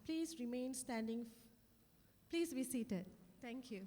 Please remain standing. Please be seated. Thank you.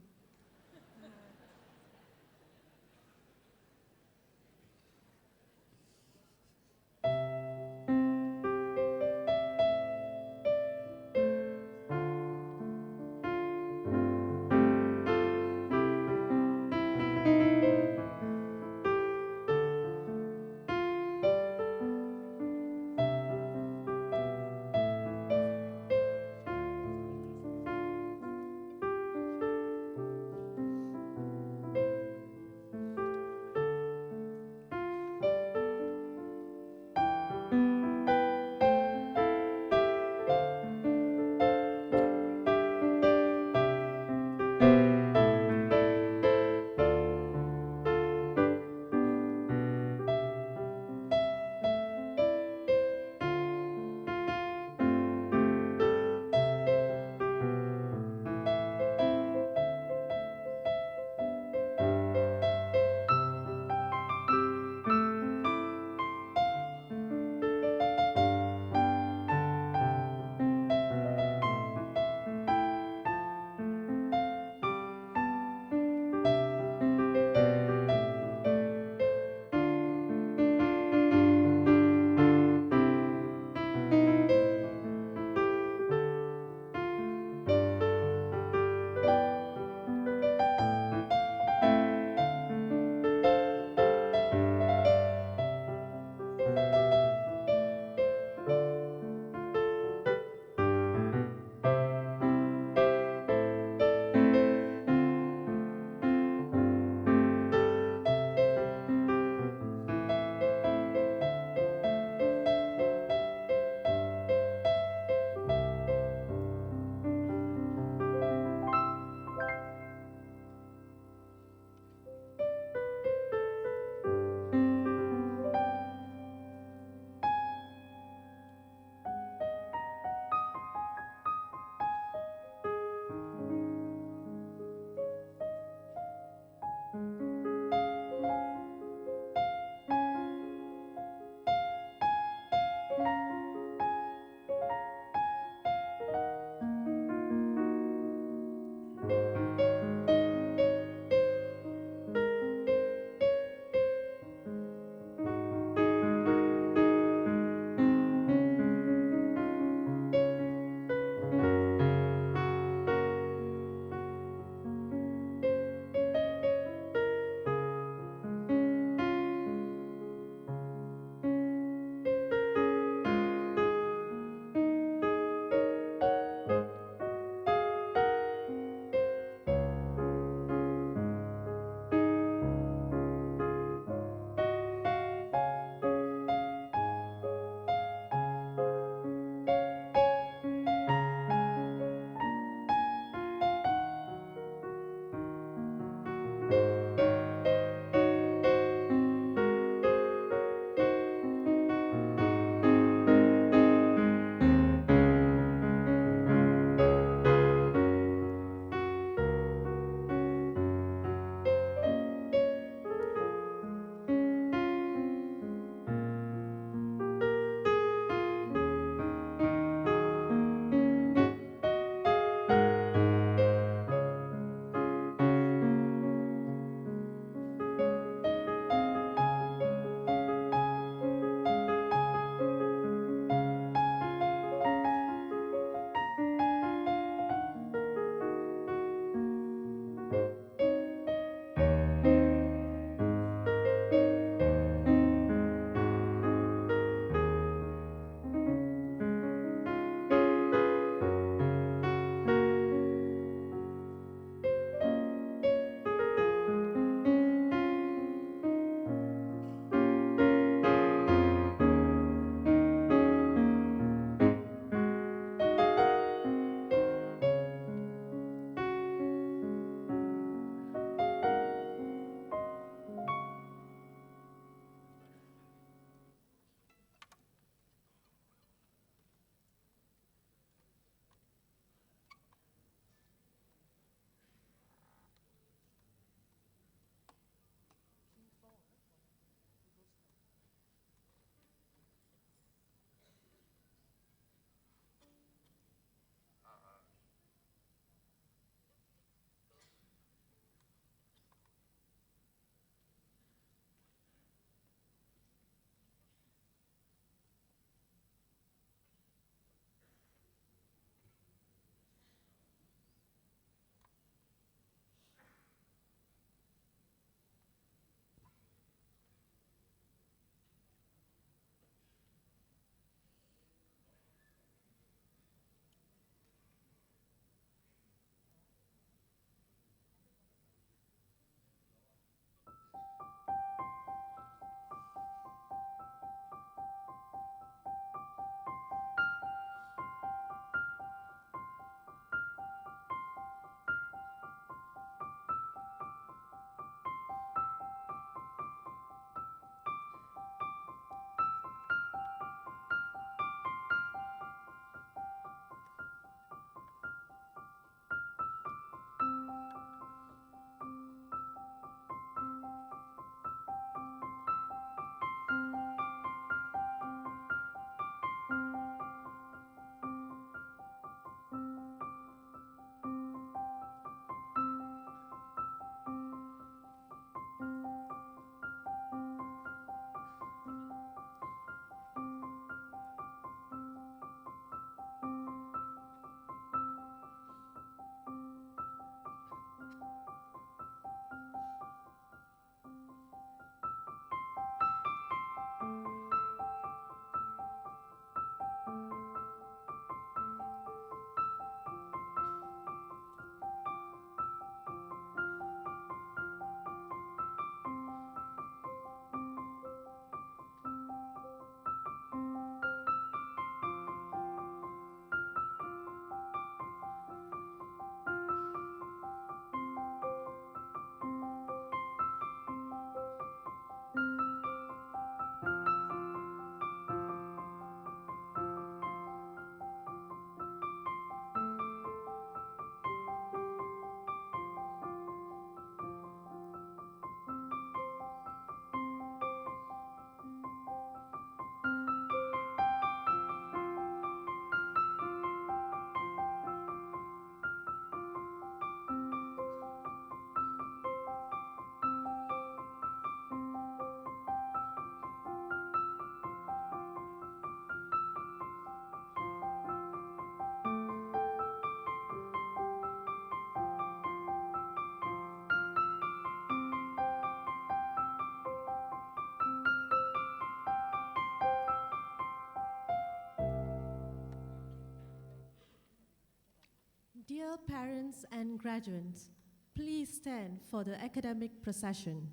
parents and graduates, please stand for the academic procession.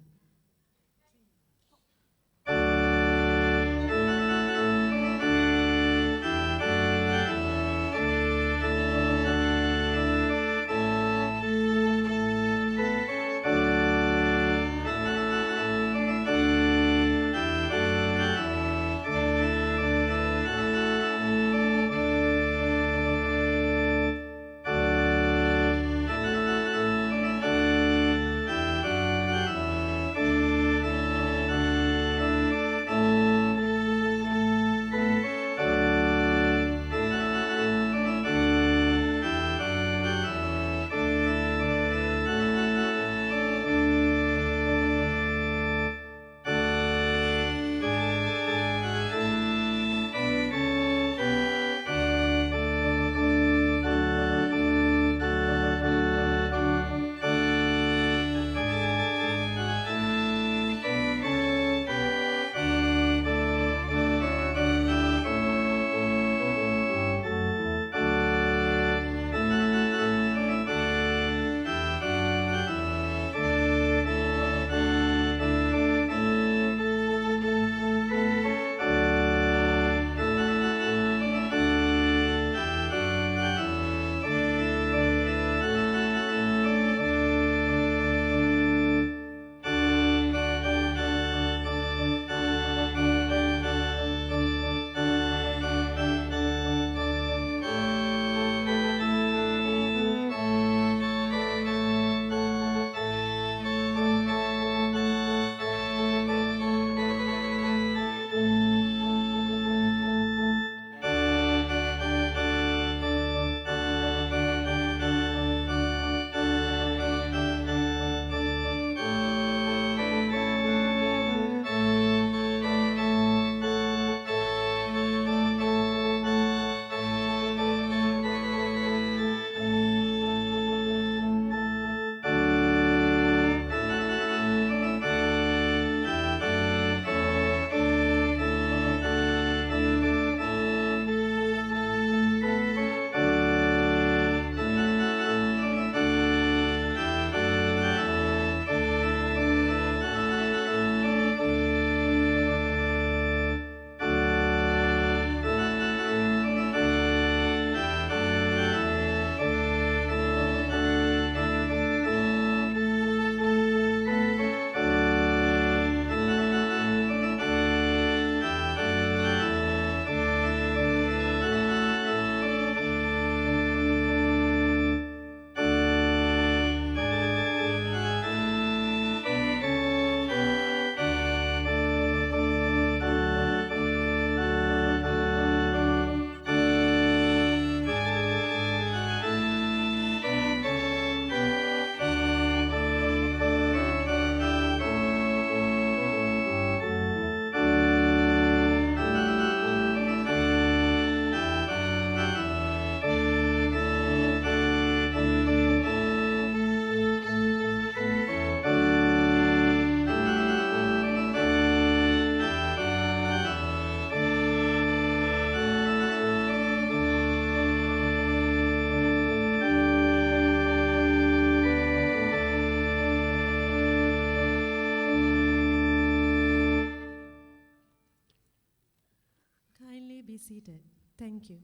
Be seated. Thank you.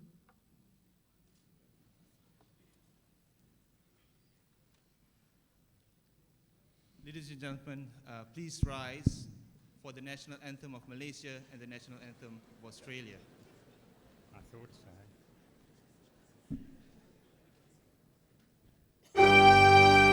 Ladies and gentlemen, please rise for the national anthem of Malaysia and the national anthem of Australia. I thought so. Thank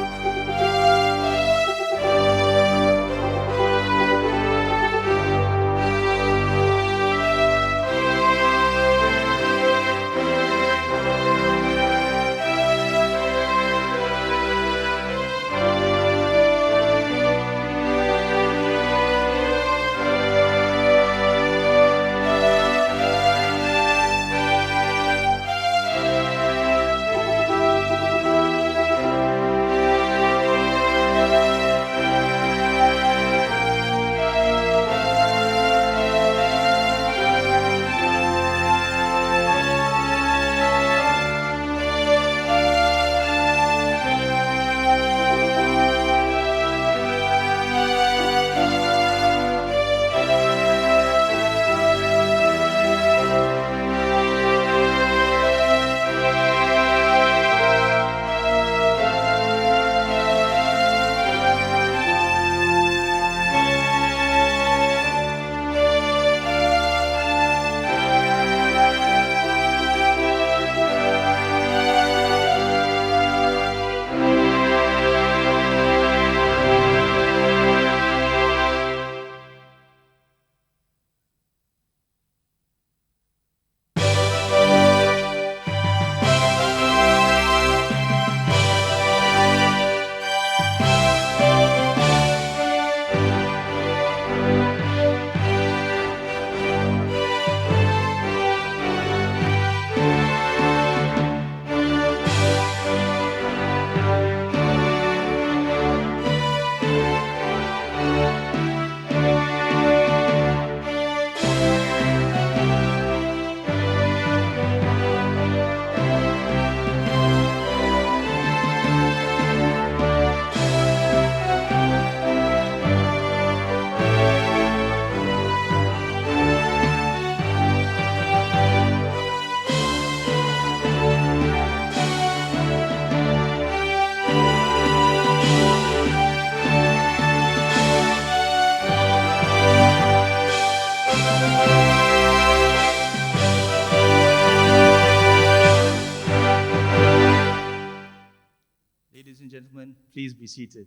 Please be seated.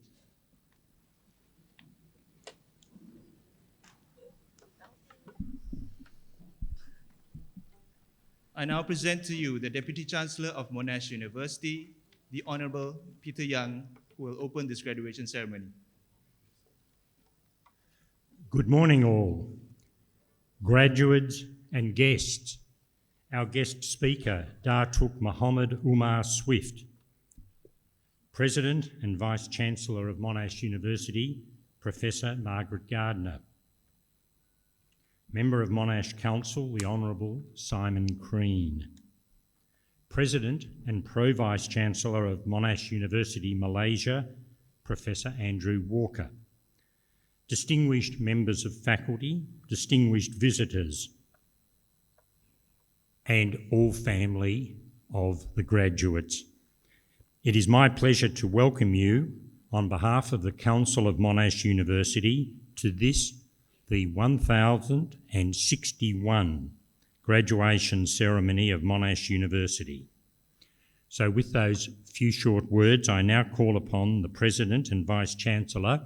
I now present to you the Deputy Chancellor of Monash University, the Honorable Peter Young, who will open this graduation ceremony. Good morning, all. Graduates and guests. Our guest speaker, Datuk Muhammad Umar Swift. President and Vice-Chancellor of Monash University, Professor Margaret Gardner. Member of Monash Council, the Honourable Simon Crean. President and Pro-Vice-Chancellor of Monash University, Malaysia, Professor Andrew Walker. Distinguished members of faculty, distinguished visitors, and all family of the graduates. It is my pleasure to welcome you on behalf of the Council of Monash University to this, the 1061 graduation ceremony of Monash University. So with those few short words, I now call upon the President and Vice-Chancellor,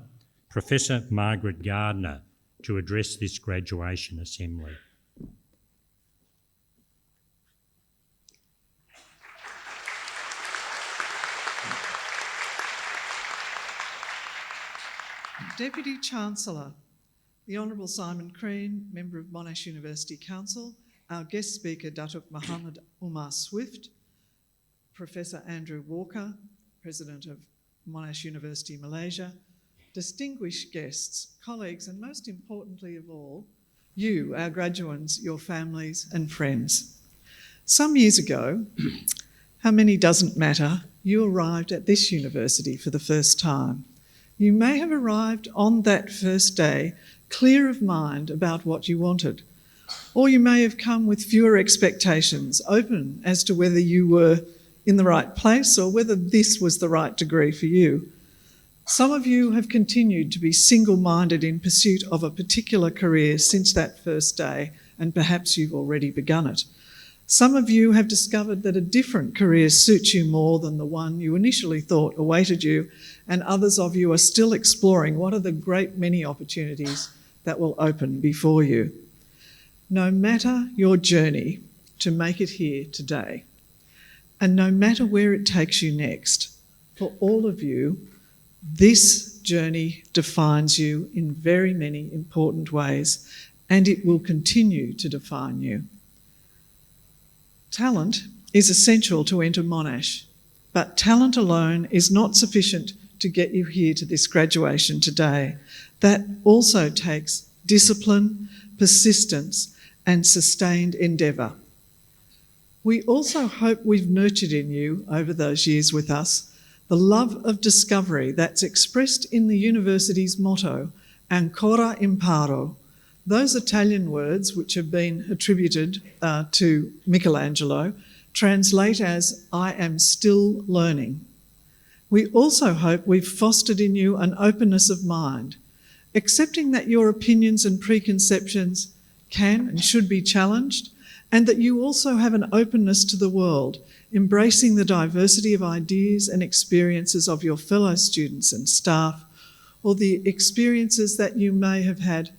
Professor Margaret Gardner, to address this graduation assembly. Deputy Chancellor, the Honourable Simon Crean, Member of Monash University Council, our guest speaker, Datuk Muhammad Umar Swift, Professor Andrew Walker, President of Monash University, Malaysia, distinguished guests, colleagues, and most importantly of all, you, our graduands, your families and friends. Some years ago, how many doesn't matter, you arrived at this university for the first time. You may have arrived on that first day clear of mind about what you wanted, or you may have come with fewer expectations, open as to whether you were in the right place or whether this was the right degree for you. Some of you have continued to be single-minded in pursuit of a particular career since that first day, and perhaps you've already begun it. Some of you have discovered that a different career suits you more than the one you initially thought awaited you, and others of you are still exploring what are the great many opportunities that will open before you. No matter your journey to make it here today, and no matter where it takes you next, for all of you, this journey defines you in very many important ways, and it will continue to define you. Talent is essential to enter Monash, but talent alone is not sufficient to get you here to this graduation today. That also takes discipline, persistence, and sustained endeavour. We also hope we've nurtured in you over those years with us the love of discovery that's expressed in the university's motto, Ancora imparo. Those Italian words, which have been attributed to Michelangelo, translate as, I am still learning. We also hope we've fostered in you an openness of mind, accepting that your opinions and preconceptions can and should be challenged, and that you also have an openness to the world, embracing the diversity of ideas and experiences of your fellow students and staff, or the experiences that you may have had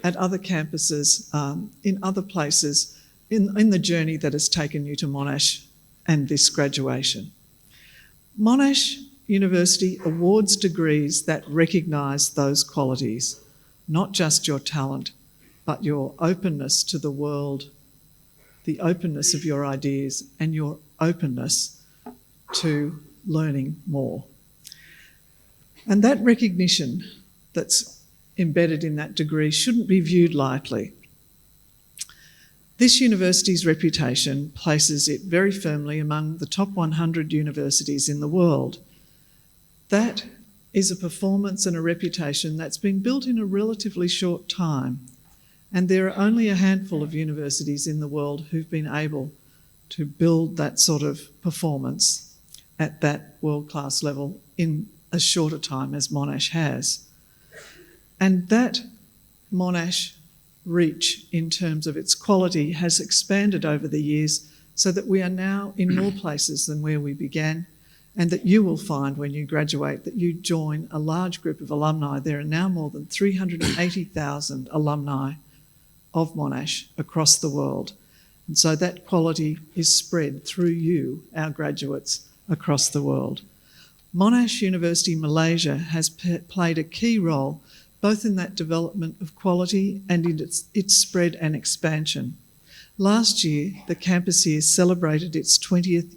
at other campuses, in other places, in the journey that has taken you to Monash and this graduation. Monash University awards degrees that recognise those qualities, not just your talent, but your openness to the world, the openness of your ideas, and your openness to learning more. And that recognition that's embedded in that degree shouldn't be viewed lightly. This university's reputation places it very firmly among the top 100 universities in the world. That is a performance and a reputation that's been built in a relatively short time, and there are only a handful of universities in the world who've been able to build that sort of performance at that world-class level in as short a time as Monash has. And that Monash reach in terms of its quality has expanded over the years so that we are now in more places than where we began, and that you will find when you graduate that you join a large group of alumni. There are now more than 380,000 alumni of Monash across the world. And so that quality is spread through you, our graduates, across the world. Monash University Malaysia has played a key role both in that development of quality and in its spread and expansion. Last year, the campus here celebrated its 20th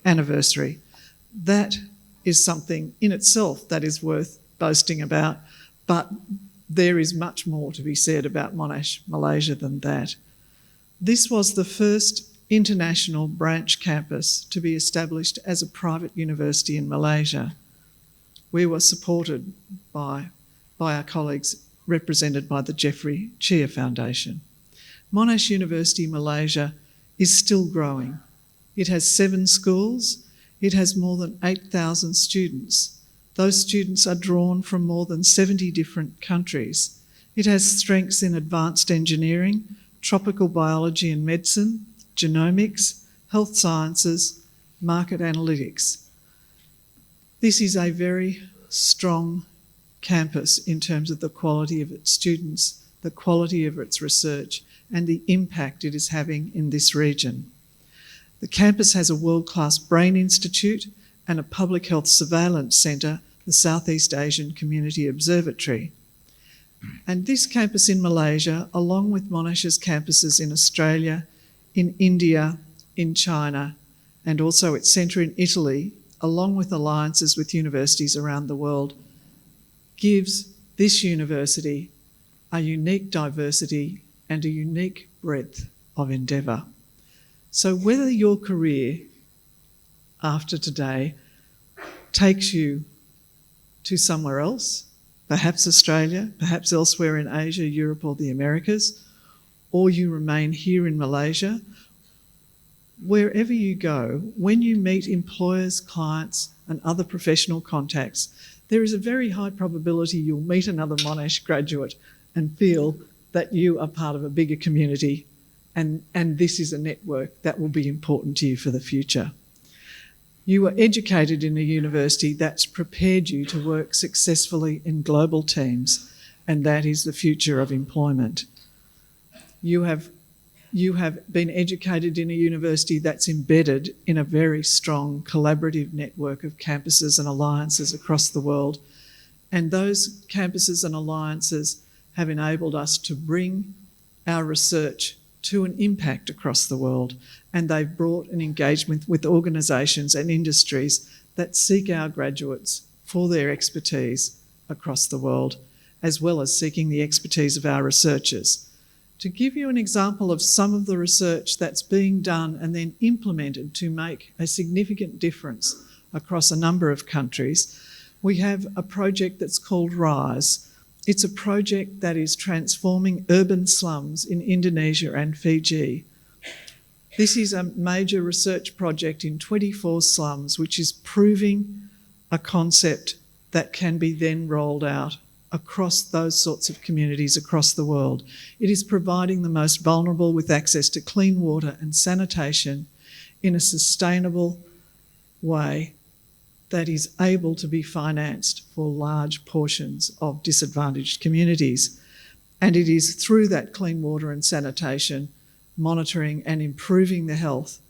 anniversary. That is something in itself that is worth boasting about, but there is much more to be said about Monash Malaysia than that. This was the first international branch campus to be established as a private university in Malaysia. We were supported by our colleagues represented by the Jeffrey Cheer Foundation. Monash University Malaysia is still growing. It has 7 schools. It has more than 8,000 students. Those students are drawn from more than 70 different countries. It has strengths in advanced engineering, tropical biology and medicine, genomics, health sciences, market analytics. This is a very strong campus in terms of the quality of its students, the quality of its research, and the impact it is having in this region. The campus has a world-class brain institute and a public health surveillance centre, the Southeast Asian Community Observatory. And this campus in Malaysia, along with Monash's campuses in Australia, in India, in China, and also its centre in Italy, along with alliances with universities around the world, gives this university a unique diversity and a unique breadth of endeavour. So whether your career after today takes you to somewhere else, perhaps Australia, perhaps elsewhere in Asia, Europe or the Americas, or you remain here in Malaysia, wherever you go, when you meet employers, clients and other professional contacts, there is a very high probability you'll meet another Monash graduate and feel that you are part of a bigger community and this is a network that will be important to you for the future. You were educated in a university that's prepared you to work successfully in global teams, and that is the future of employment. You have been educated in a university that's embedded in a very strong collaborative network of campuses and alliances across the world, and those campuses and alliances have enabled us to bring our research to an impact across the world, and they've brought an engagement with organisations and industries that seek our graduates for their expertise across the world, as well as seeking the expertise of our researchers. To give you an example of some of the research that's being done and then implemented to make a significant difference across a number of countries, we have a project that's called RISE. It's a project that is transforming urban slums in Indonesia and Fiji. This is a major research project in 24 slums, which is proving a concept that can be then rolled out across those sorts of communities across the world. It is providing the most vulnerable with access to clean water and sanitation in a sustainable way that is able to be financed for large portions of disadvantaged communities. And it is through that clean water and sanitation, monitoring and improving the health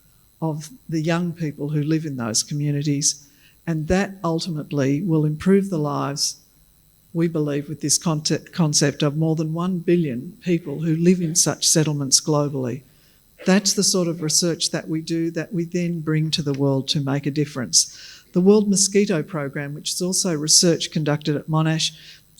of the young people who live in those communities. And that ultimately will improve the lives, we believe, with this concept of more than 1 billion people who live in such settlements globally. That's the sort of research that we do that we then bring to the world to make a difference. The World Mosquito Program, which is also research conducted at Monash,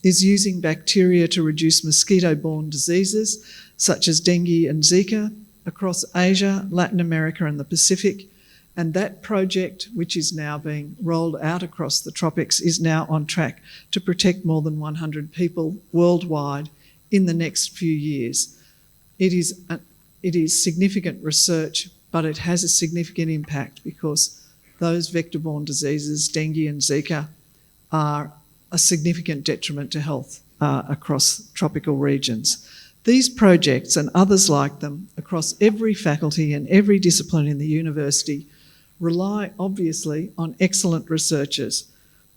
is using bacteria to reduce mosquito-borne diseases such as dengue and Zika across Asia, Latin America and the Pacific. And that project, which is now being rolled out across the tropics, is now on track to protect more than 100 people worldwide in the next few years. It is significant research, but it has a significant impact because those vector-borne diseases, dengue and Zika, are a significant detriment to health across tropical regions. These projects and others like them across every faculty and every discipline in the university rely obviously on excellent researchers,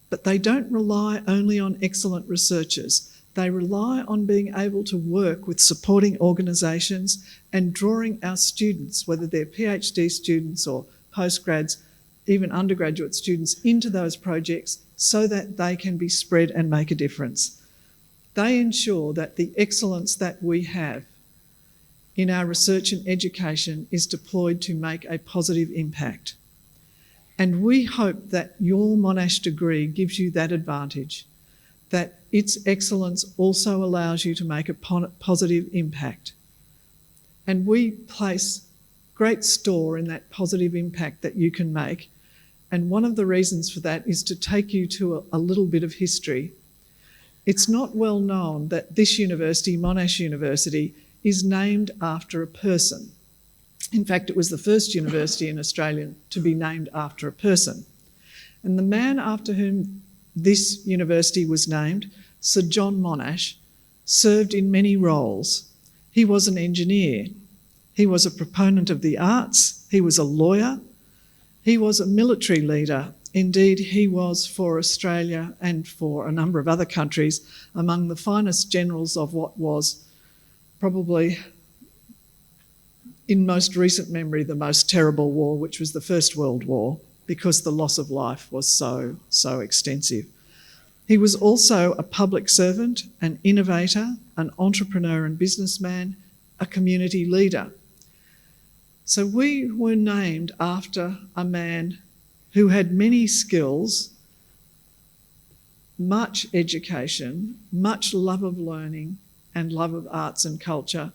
but they don't rely only on excellent researchers. They rely on being able to work with supporting organisations and drawing our students, whether they're PhD students or postgrads, even undergraduate students, into those projects so that they can be spread and make a difference. They ensure that the excellence that we have in our research and education is deployed to make a positive impact. And we hope that your Monash degree gives you that advantage, that its excellence also allows you to make a positive impact. And we place great store in that positive impact that you can make. And one of the reasons for that is to take you to a little bit of history. It's not well known that this university, Monash University, is named after a person. In fact, it was the first university in Australia to be named after a person. And the man after whom this university was named, Sir John Monash, served in many roles. He was an engineer. He was a proponent of the arts. He was a lawyer. He was a military leader. Indeed, he was for Australia and for a number of other countries among the finest generals of what was probably, in most recent memory, the most terrible war, which was the First World War, because the loss of life was so extensive. He was also a public servant, an innovator, an entrepreneur and businessman, a community leader. So we were named after a man who had many skills, much education, much love of learning and love of arts and culture,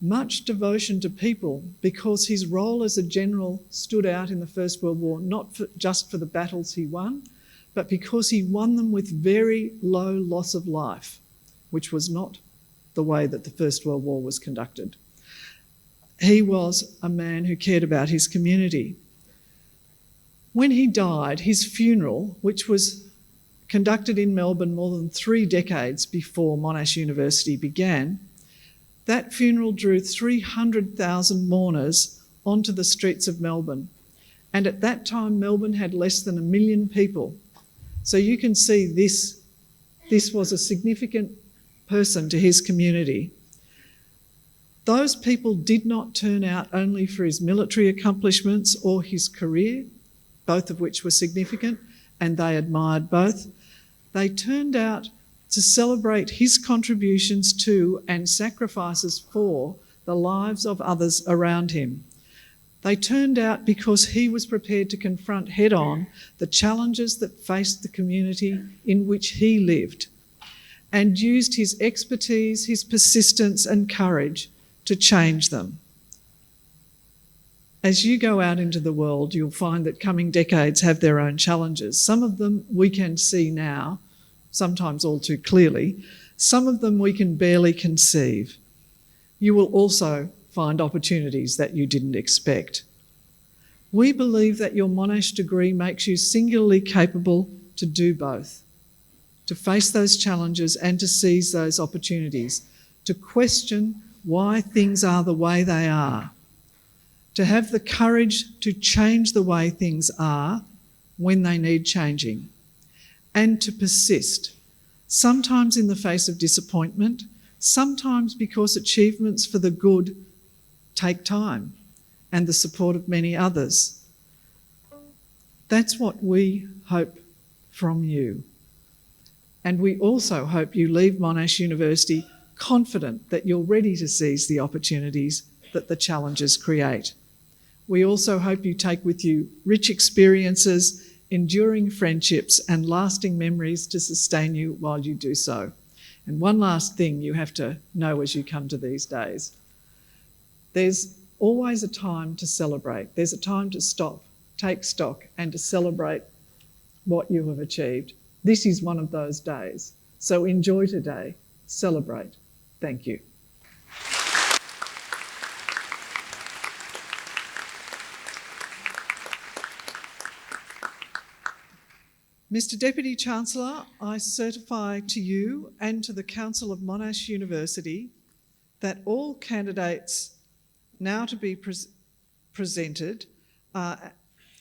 much devotion to people, because his role as a general stood out in the First World War, not just for the battles he won, but because he won them with very low loss of life, which was not the way that the First World War was conducted. He was a man who cared about his community. When he died, his funeral, which was conducted in Melbourne more than 3 decades before Monash University began, that funeral drew 300,000 mourners onto the streets of Melbourne. And at that time, Melbourne had less than 1 million people. So you can see this was a significant person to his community. Those people did not turn out only for his military accomplishments or his career, both of which were significant, and they admired both. They turned out to celebrate his contributions to and sacrifices for the lives of others around him. They turned out because he was prepared to confront head-on the challenges that faced the community in which he lived, and used his expertise, his persistence and courage to change them. As you go out into the world, you'll find that coming decades have their own challenges. Some of them we can see now, sometimes all too clearly. Some of them we can barely conceive. You will also find opportunities that you didn't expect. We believe that your Monash degree makes you singularly capable to do both, to face those challenges and to seize those opportunities, to question why things are the way they are, to have the courage to change the way things are when they need changing, and to persist, sometimes in the face of disappointment, sometimes because achievements for the good take time and the support of many others. That's what we hope from you. And we also hope you leave Monash University confident that you're ready to seize the opportunities that the challenges create. We also hope you take with you rich experiences, enduring friendships and lasting memories to sustain you while you do so. And one last thing you have to know as you come to these days. There's always a time to celebrate. There's a time to stop, take stock, and to celebrate what you have achieved. This is one of those days. So enjoy today, celebrate. Thank you. Mr. Deputy Chancellor, I certify to you and to the Council of Monash University that all candidates now to be presented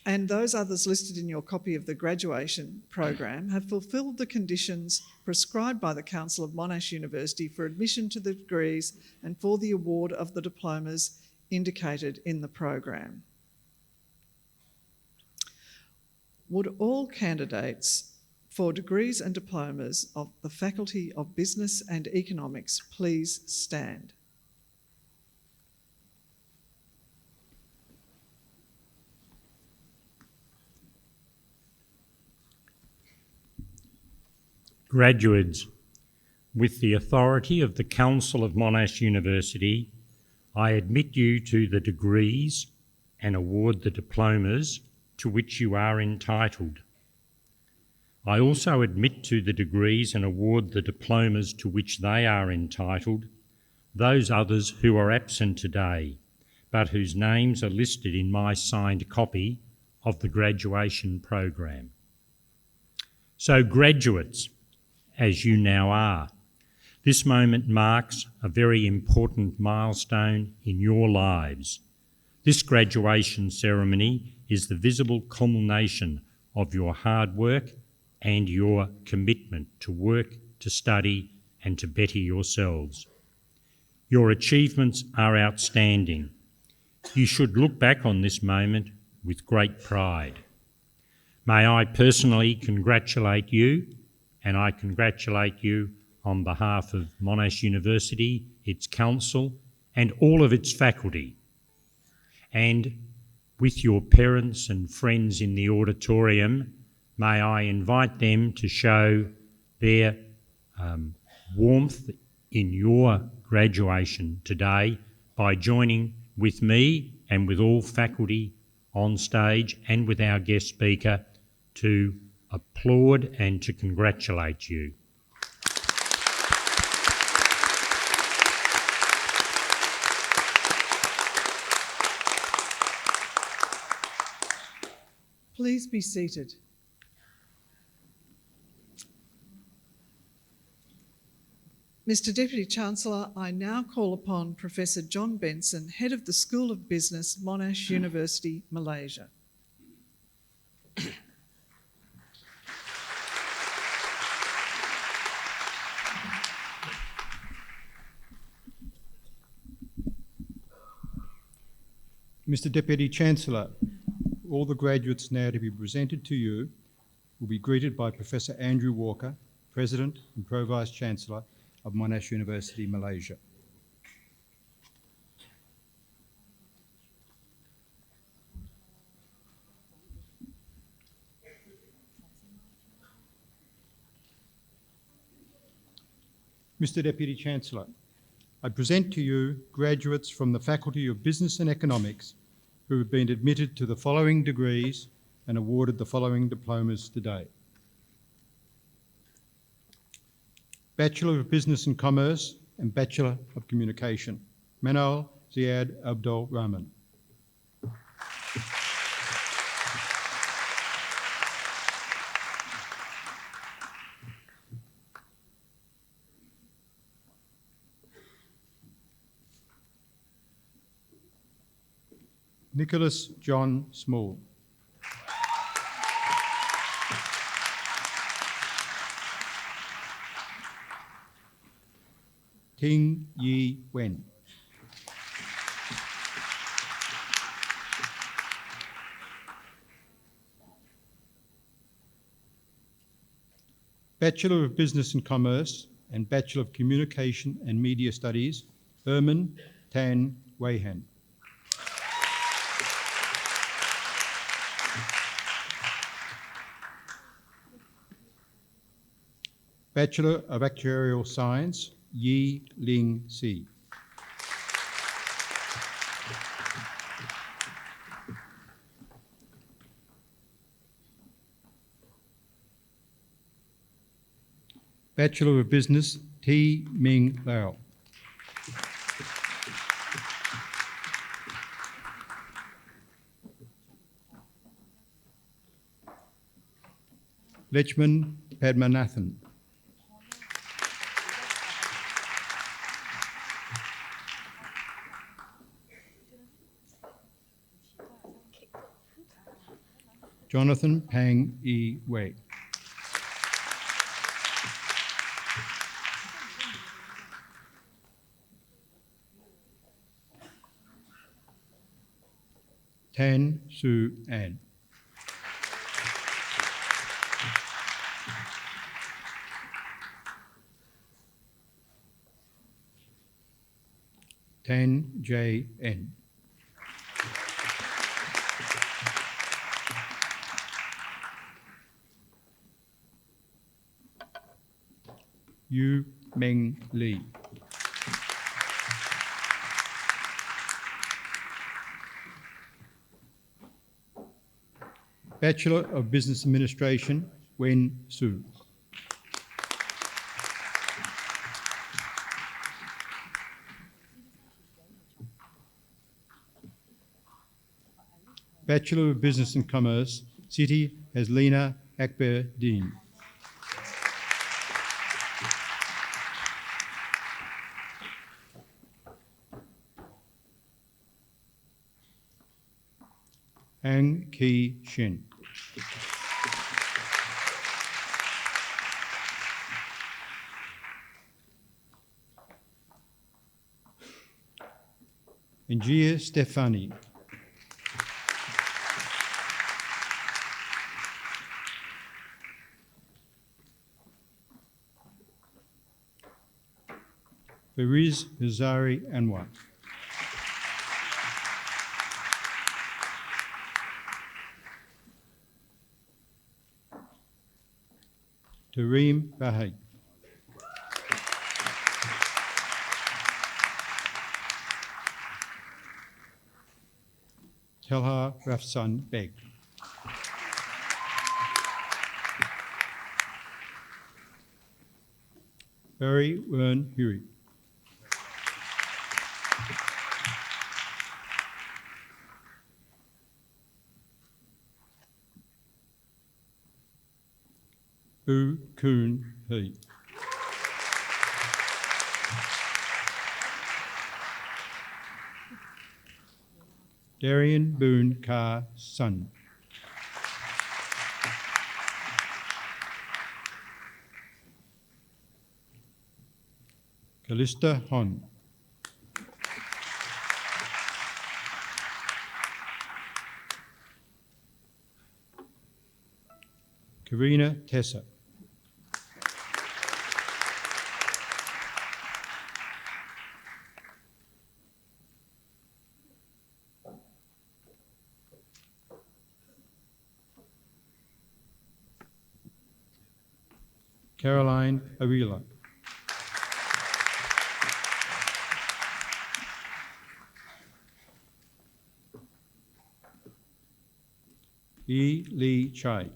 and those others listed in your copy of the graduation program have fulfilled the conditions prescribed by the Council of Monash University for admission to the degrees and for the award of the diplomas indicated in the program. Would all candidates for degrees and diplomas of the Faculty of Business and Economics please stand? Graduates, with the authority of the Council of Monash University, I admit you to the degrees and award the diplomas to which you are entitled. I also admit to the degrees and award the diplomas to which they are entitled those others who are absent today, but whose names are listed in my signed copy of the graduation program. So graduates, as you now are, this moment marks a very important milestone in your lives. This graduation ceremony is the visible culmination of your hard work and your commitment to work, to study, and to better yourselves. Your achievements are outstanding. You should look back on this moment with great pride. May I personally congratulate you, and I congratulate you on behalf of Monash University, its council, and all of its faculty. And with your parents and friends in the auditorium, may I invite them to show their warmth in your graduation today by joining with me and with all faculty on stage and with our guest speaker to applaud and to congratulate you. Please be seated. Mr. Deputy Chancellor, I now call upon Professor John Benson, Head of the School of Business, Monash University, Malaysia. Mr. Deputy Chancellor, all the graduates now to be presented to you will be greeted by Professor Andrew Walker, President and Pro-Vice Chancellor of Monash University, Malaysia. Mr. Deputy Chancellor, I present to you graduates from the Faculty of Business and Economics who have been admitted to the following degrees and awarded the following diplomas today. Bachelor of Business and Commerce and Bachelor of Communication, Manal Ziad Abdul Rahman. Nicholas John Small. Ting Yi Wen. Bachelor of Business and Commerce and Bachelor of Communication and Media Studies, Herman Tan Weihan. Bachelor of Actuarial Science, Yi Ling Si. Bachelor of Business, T. Ming Lau. Lechman Padmanathan. Jonathan Pang E. Wei. Tan Su An. Tan J. N. Yu Meng Lee. Bachelor of Business Administration, Wen Su. Bachelor of Business and Commerce, Siti Haslina Akbar Dean. Ang Ki Shin. Njia Stefani. Fariz Hazari Anwar. Tareem Bahai. Telha Rafsan Beg. Barry Wern Huey. Bu Koon He. Darian Boone Carr Sun. Callista Hon. Karina Tessa. Caroline Avila. E. Lee Chai.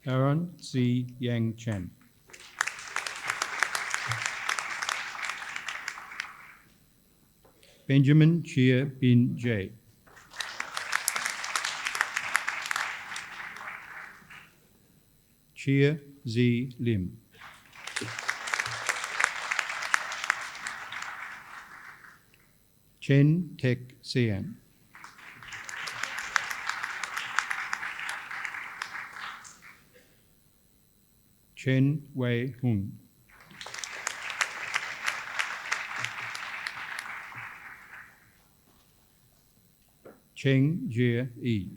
Aaron C. Yang Chen. Benjamin Chia Bin J. Chia Z. Lim. Chen Tek Sian. Chen Wei Hung. Cheng Jie Yi.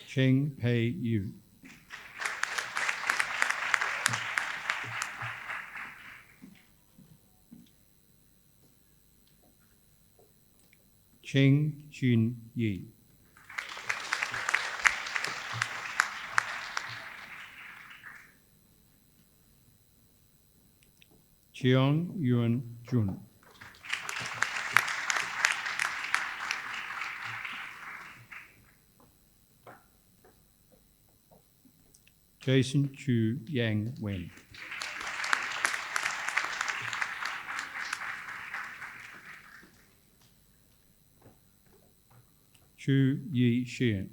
Cheng Pei Yu. Cheng Jun Yi. Cheong Yuan Jun. Jason Chu Yang Wen. Chu Yi Xian.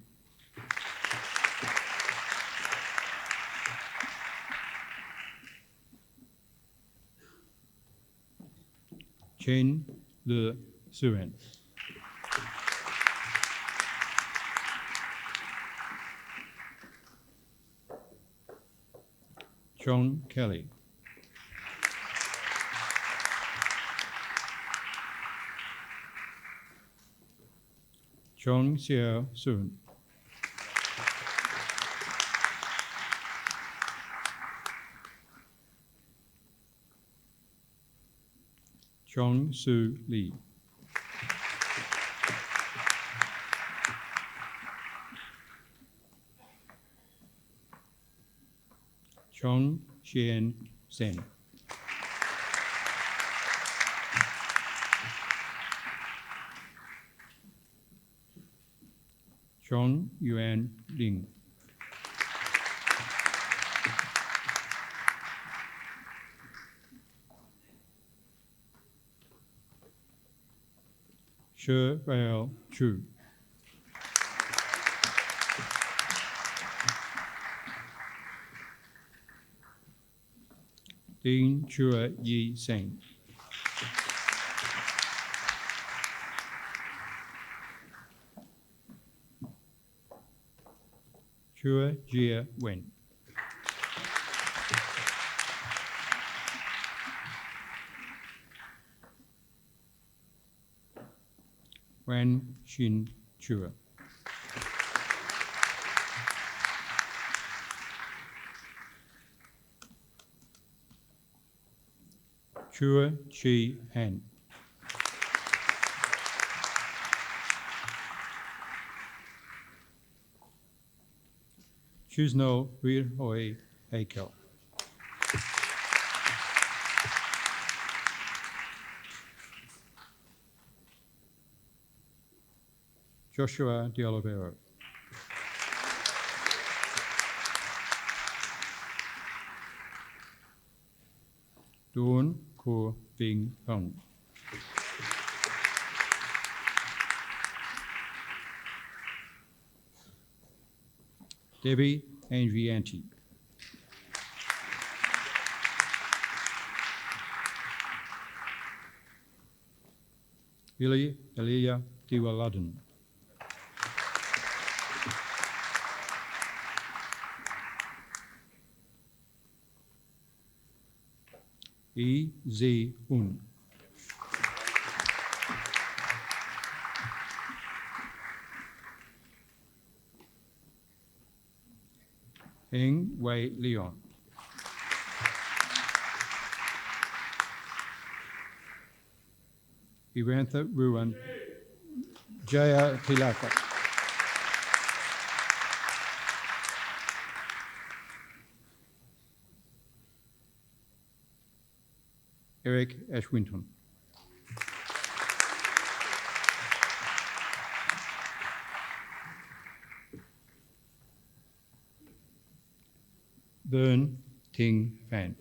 Chen Le Suen. John Kelly. Chong Xiao Sun. Chong Su Lee. Chong Xian Sen. Chong Yuan Ling. Shi Val Chu. Ding Chua Yi Seng. Chua Jia Wen. Wan Xin Chua. Chua Chi Han. Chusno Wir Hoi Hakel. Joshua De Olivero. Dawn Ko Bing Pong. Debbie Andrianti. Billy Elia Diwaladin. E. Z. Un. Heng Wei Leon. Evantha Ruan. Jaya Tilaka. Eric Ashwinton. Bern Ting Fan.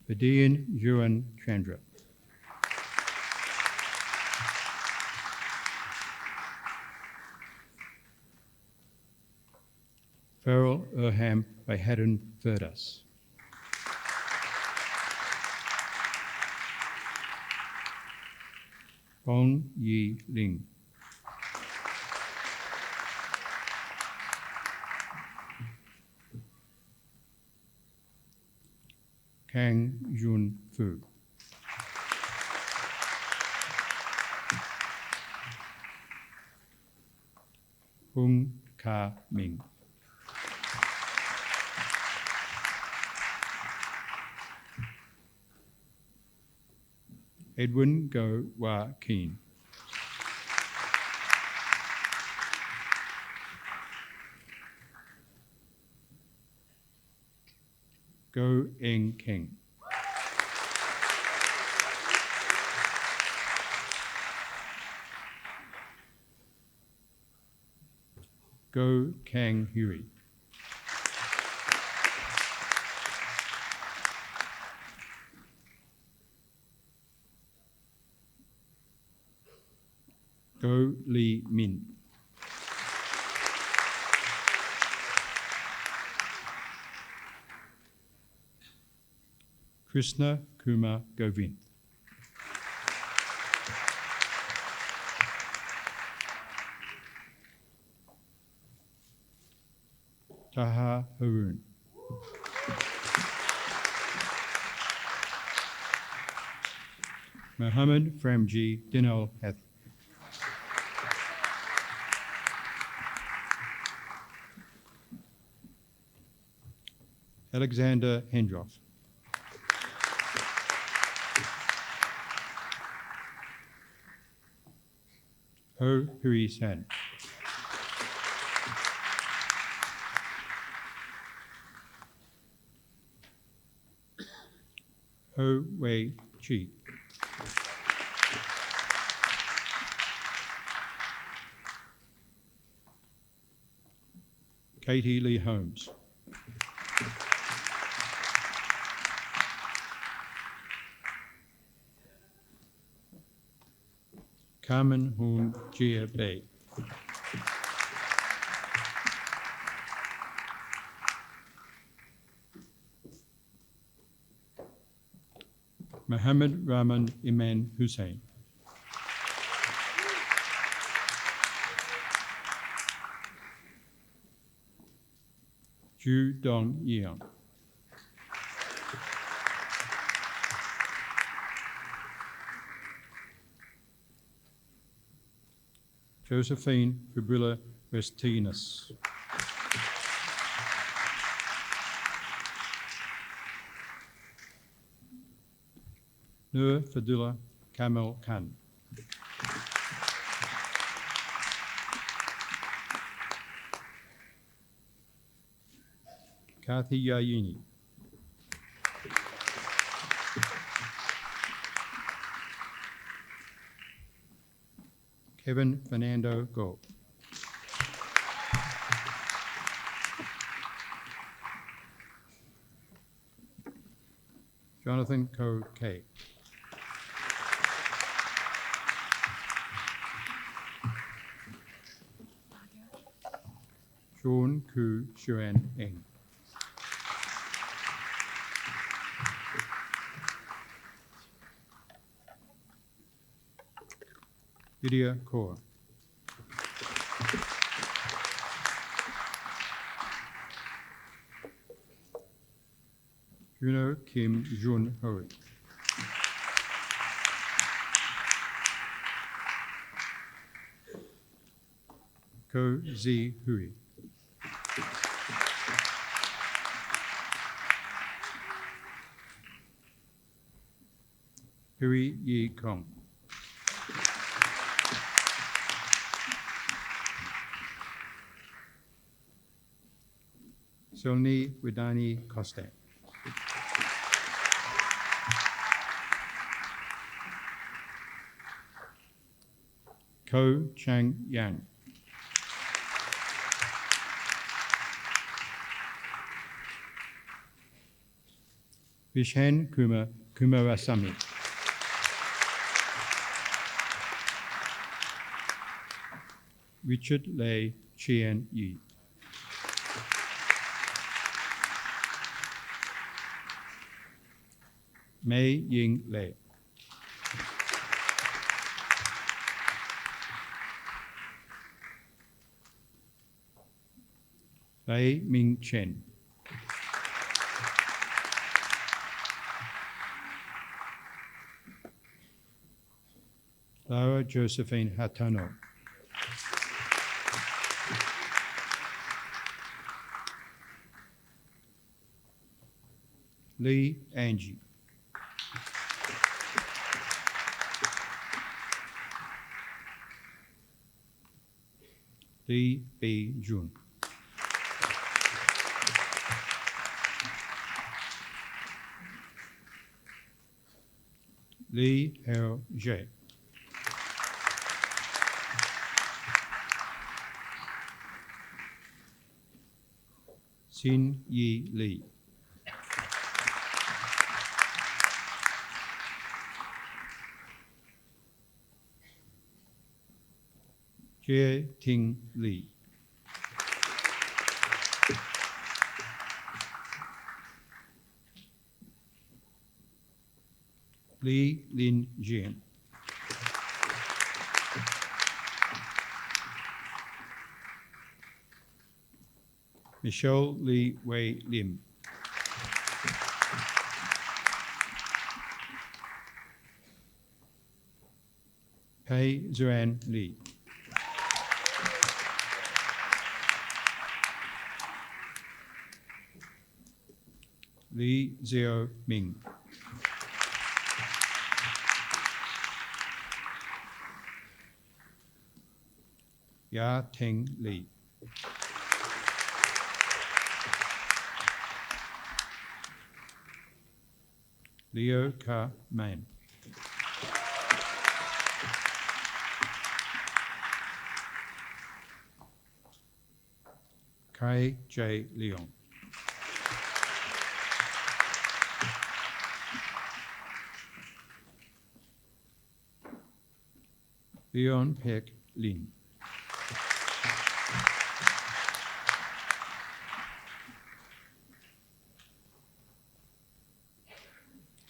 Vidian Yuan Chandra. Farrell Erham Bayhaddon Verdas. Bong Yi Ling. Kang Yun Fu. Hung Ka Ming. Edwin Go Wa Keen. Go Eng Keng. Go Kang Huey. Go Li Min. Krishna Kumar Govind. Taha Haroon. Mohammed Framji Dinal Hath. Alexander Hendroff. Ho Hui San. Ho Wei Chi. Katie Lee Holmes. Carmen Hoon Jia Bay. Mohammed Rahman Iman Hussain. Ju Dong Yeong. Josephine Fibrilla Restinus. Nur Fadula Kamel Khan. Kathy Yayini. Kevin Fernando Go. Jonathan Ko K. Sean Ku Xuan Eng. Lydia Kaur. Juno Kim Jun Ho. Ko Zi Hui. Hui Yi Kong. Solni Widani Kostak. Ko Chang Yang. Vishen Kumar Kumarasamy. Richard Lei Chien Yi. Mei Ying Lei. Lei Ming Chen. Laura Josephine Hatano. Lee Angie. Lee B. Jun. Lee L. J. Xin Yi Lee. Jie Ting Lee. Li Lin Jian. Michelle Li Wei Lim. Pei Zuan Li. Li Xiao Ming. Ya Teng Li. Leo Ka Man. Kai J. Leong. Leon Peck Lin.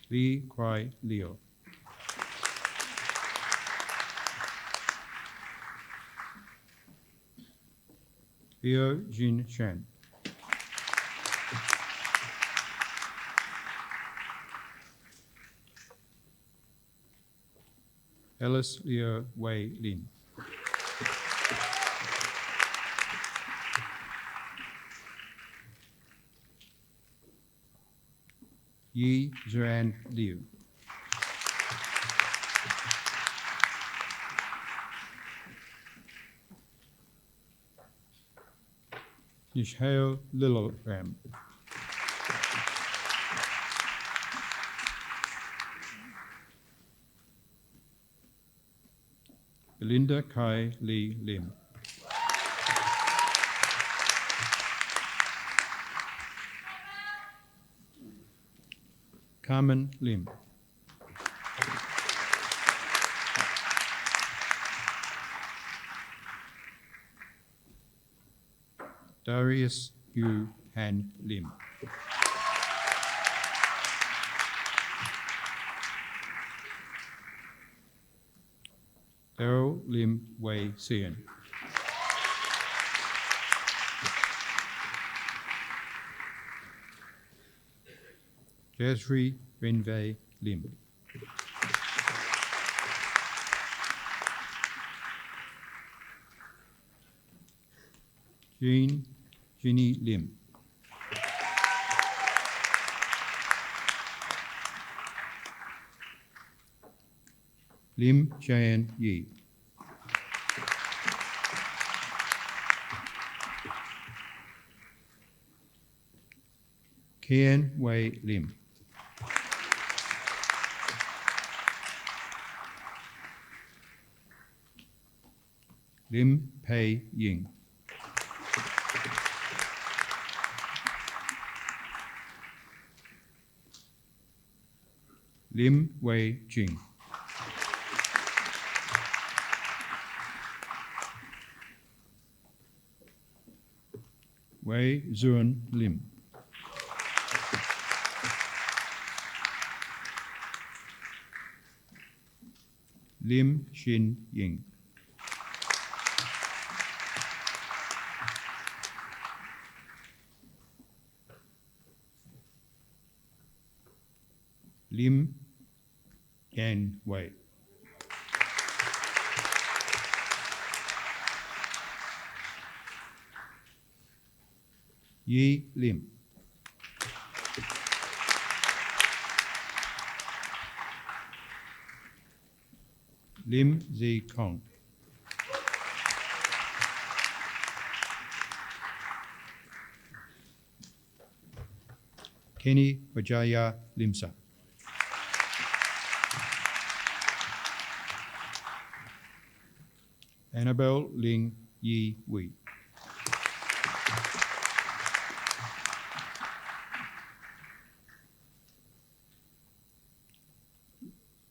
Lee Kwai Leo. Leo Jin Shan. Alice Leo Wei Lin. Yi Zhuan Liu. Nishael Liloram. Belinda Kai Lee Lim. Carmen Lim. Darius Yu Han Lim. Daryl Lim Wei Sian. Jasri Renvei Lim. Jean Ginny Lim. Lim Jan Yi. Kian Wei Lim. Lim Pei Ying. Lim Wei Jing. Wei Zhuan Lim. Lim Xin Ying. Lim Yan Wei. Yi Lim. Lim Zi Kong. Kenny Vijaya Limsa. Annabelle Ling Yi Wei.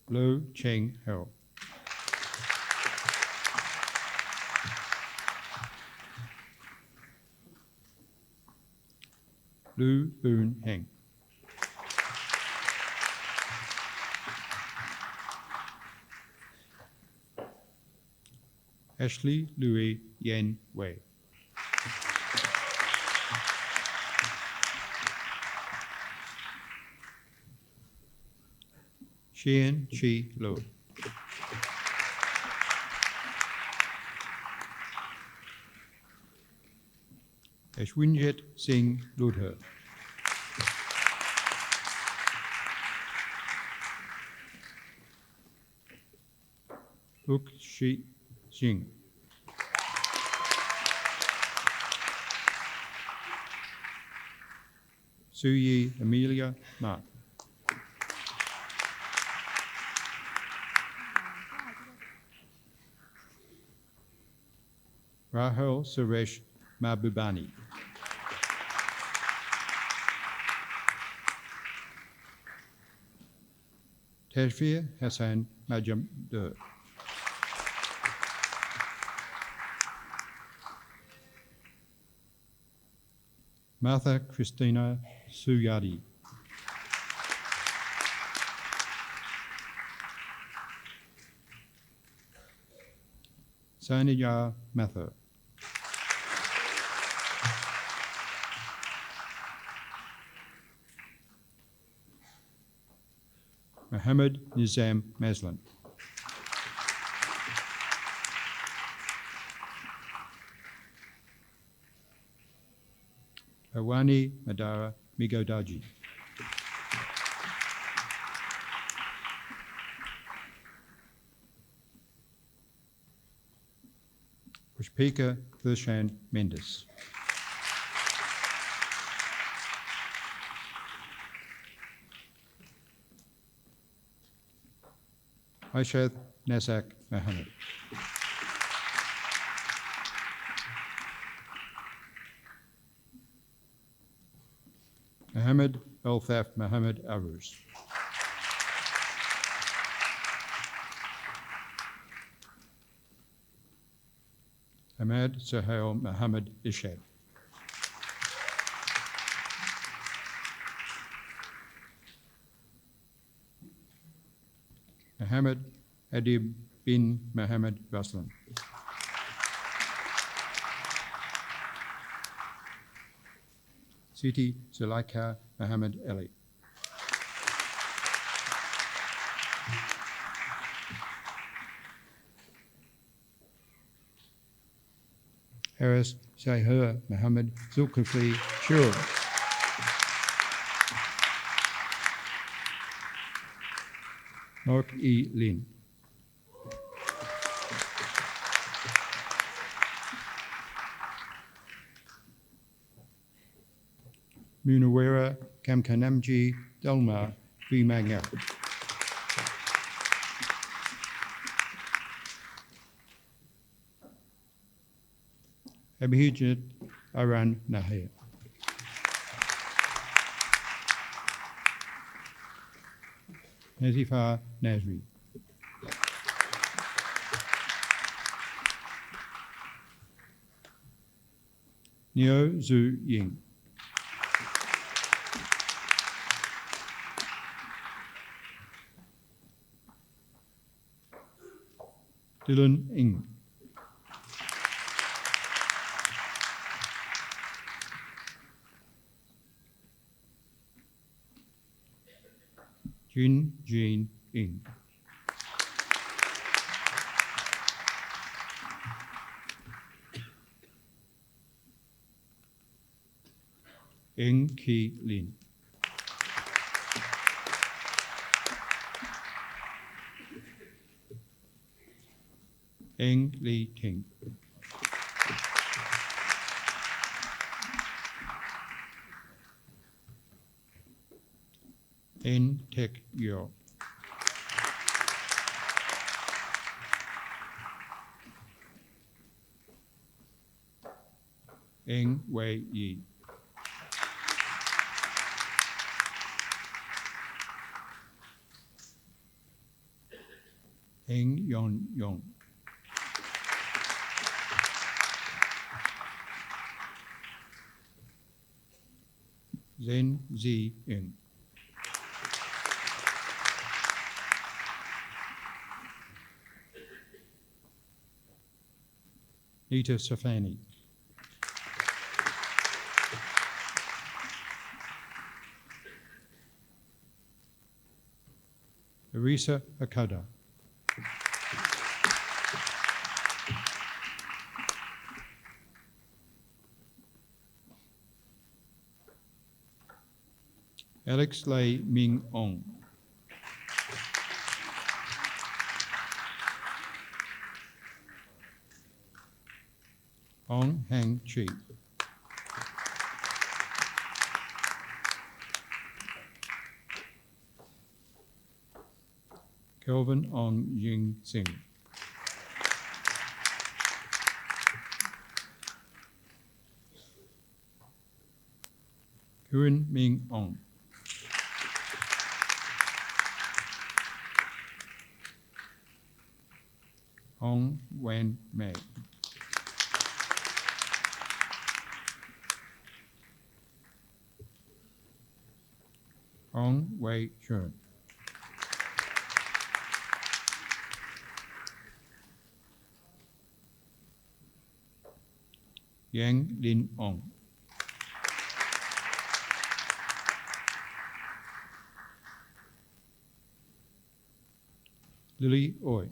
Lo Cheng Hao. Lu Boon Heng. Ashley Louis Yen Wei. Xian Chi Lu. Ashwinjit Singh Ludher. Uk Shi Singh. Suyi Amelia Mark. Rahul Suresh Mahbubani. Tashfir Hassan Majumdur. Martha Christina Suyadi. Sanija Mathur. Mohammed Nizam Maslan. Awani Madara Migodaji. Pushpika Vershan Mendes. Aishad Nasak Mohammed. Mohammed Elthaf Mohammed Aruz. Ahmad Suhail Mohammed Ishad. Mohammed Adib bin Mohammed Raslan. Siti Zulaika Mohammed Ali. Harris Shahir Mohammed Zulkifli Shur. Mark E. Lin. Munawera Kamkanamji Dalma Vimanga. Abhijit Aran Nahir. Nazifa Nazri. Neo Zhu Ying. Dylan Ng. Jin Jean Ng. Ng Ki Lin. Ng Li Ting. N Tek Yo. Ng Wei Yi. Ng Yon Yong. Zen Zi Ng. Nita Safani. Arisa Akada. Alex Lei Ming Ong. Ong Hang Chi. Kelvin Ong Ying Sing. Kuan Ming Ong. Hong Wan Mei. Hong Wei Chun. Yang Lin Ong. Lily Oi.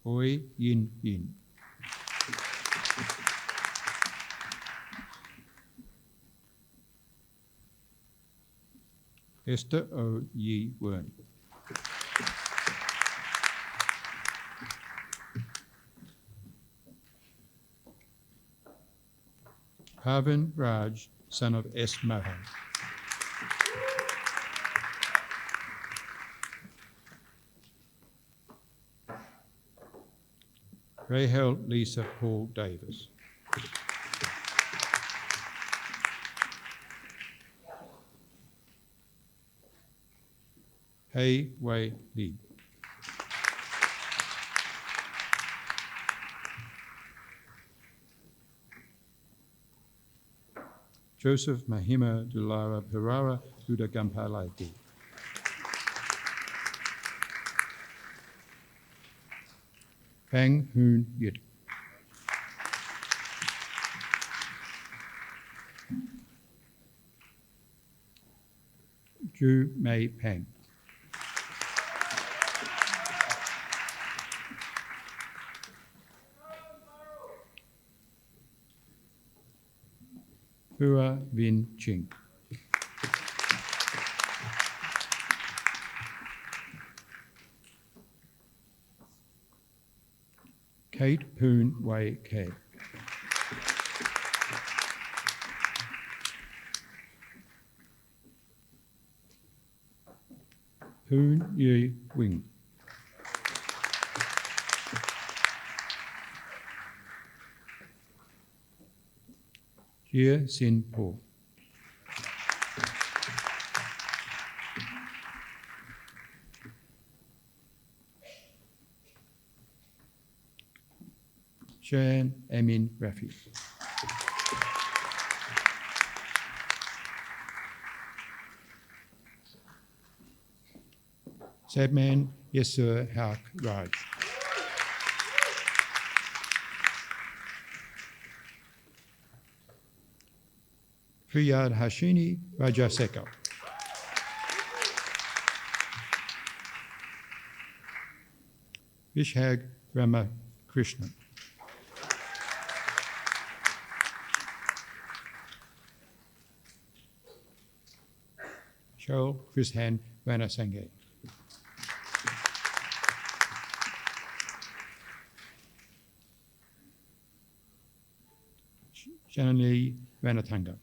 Oi Yin Yin. Esther O. Yi Wen. Parvin Raj, son of S. Mohan. Rahel Lisa Paul Davis. Hei Wei Li. Joseph Mahima Dulara Perara Uda Gampalaiti. Pang Hoon Yit. Ju Mei Pang. Hua Vin Ching. Kate Poon Wei K. Poon Yi Wing. Jia Sin Po. Shan Amin Rafi. Sadman Yasur Haq Raj. Priyad Hashini Rajaseka. Vishag Ramakrishnan. Cheryl Krishan Ranasanghe. Janani Ranatanga.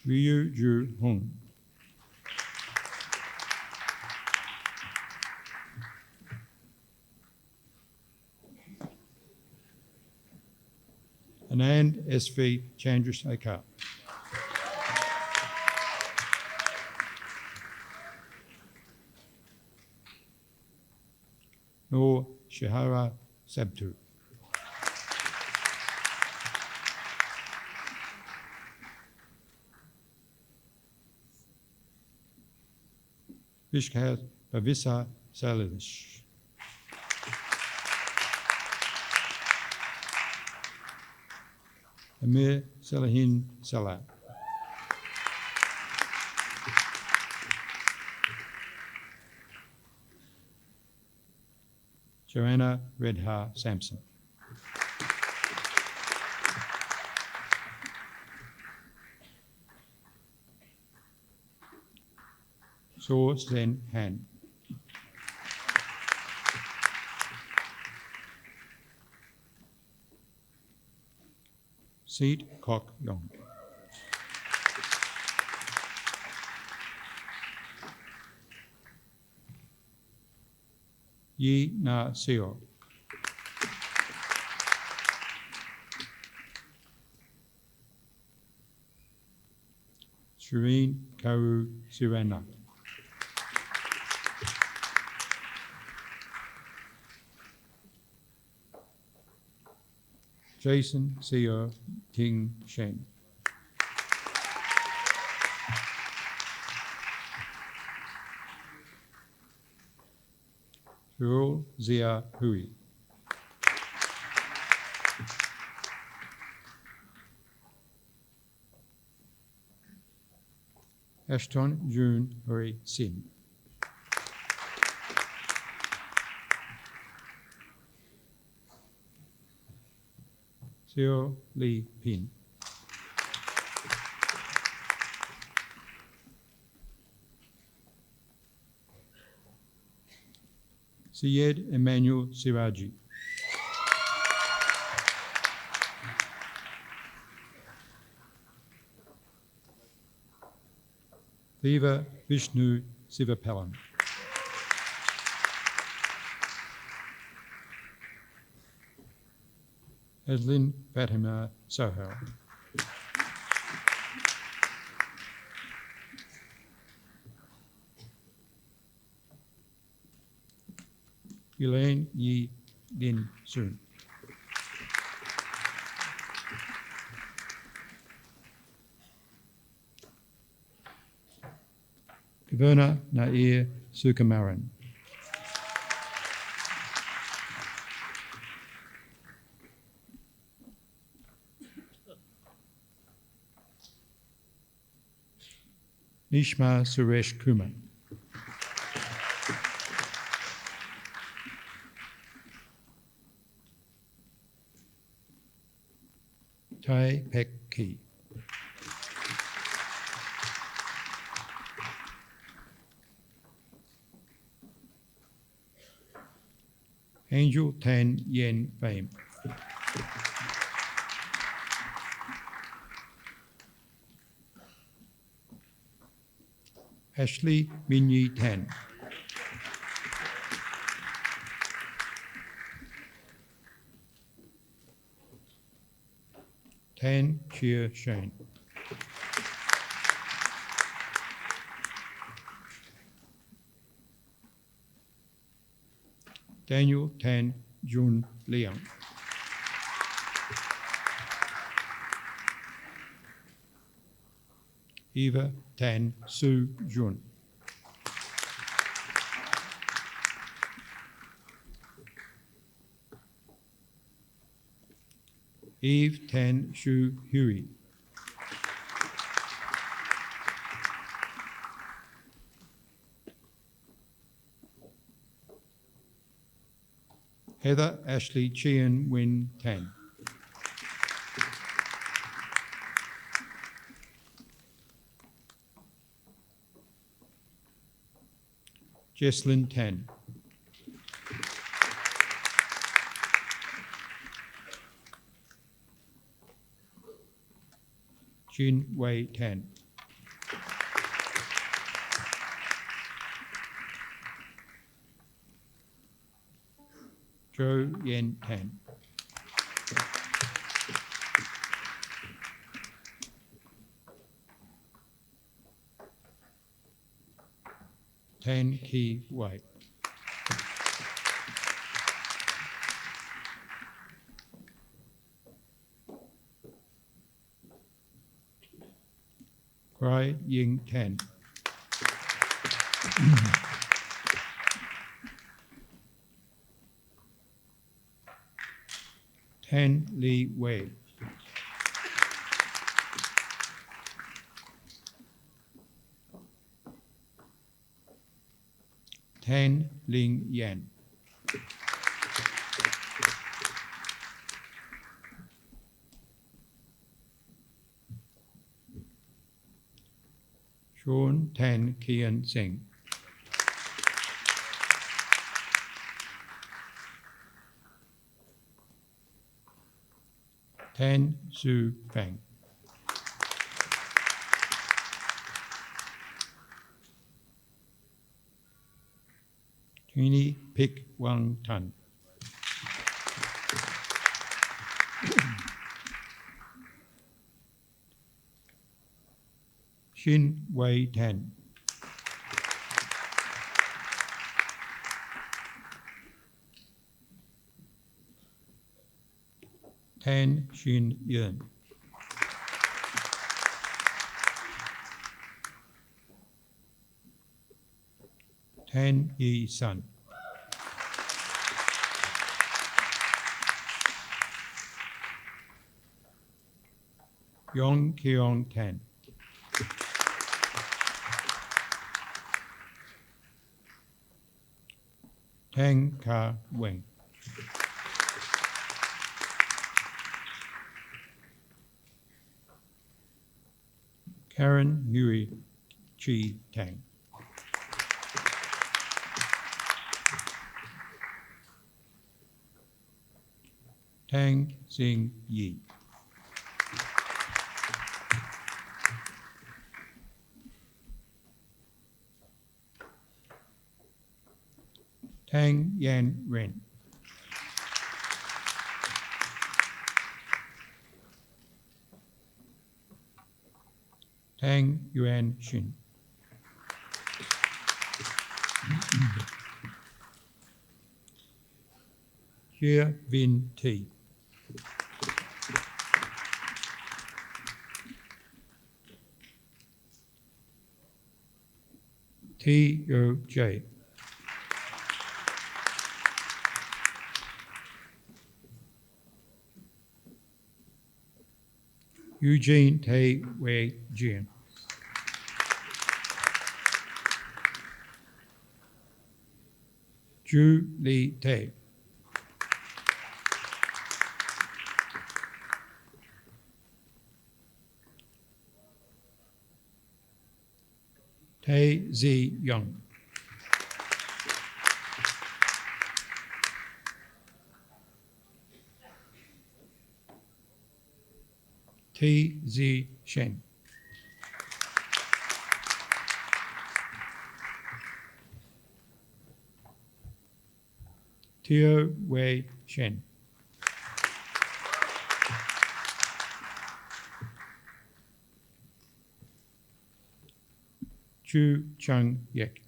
Ryu Ju Hong. Anand S.V. Chandrasekhar. Noor Shahara Sabtu. Vishkat Bavisa Salish. Amir Salahin Salah. Joanna Redha Sampson. So Zen Han. Seat Kok Yong. Yi Na Seo. Shireen Karu Sirana. Jason Seo Ting Shen. Rul Zia Hui. Ashton June Hui Sin. Seo Lee Pin. Syed Emmanuel Siraji. Viva Vishnu Sivapalam. Eslin Fatima Sohel. Elaine Yi Lin Soon. Kaverna Nair Sukamaran. Nishma Suresh Kumar. Tai Pek Ki. Angel Tan Yen Fame. Ashley Minyi Tan. Tan Chia Shane. Daniel Tan Jun Liang. Eva Tan Su Jun. Eve Tan Shu Hui. Heather Ashley Chien Win Tan. Jesslyn Tan. Jin Wei Tan. Zhou Yen Tan. Tan Ki Wei. Kwai Ying Tan. Tan Li Wei. Tan Ling Yan. Sean Tan Kian Singh. Tan Su Fang. Trini Pik Wang Tan. Shin Wei Tan. Tan Shin Yun. Tan Yi Sun. Yong Keong Tan. Tang Ka Weng. Karen Yui Chi Tang. Tang Xing Yi. Tang Yan Ren. Tang Yuan Xin. Jia Vin T. T O J. Eugene Tay Wei Jian. Zhu Li Tay. Tay Zi Young. T Z Shen. Teo Wei Shen. Chu Chung Yek.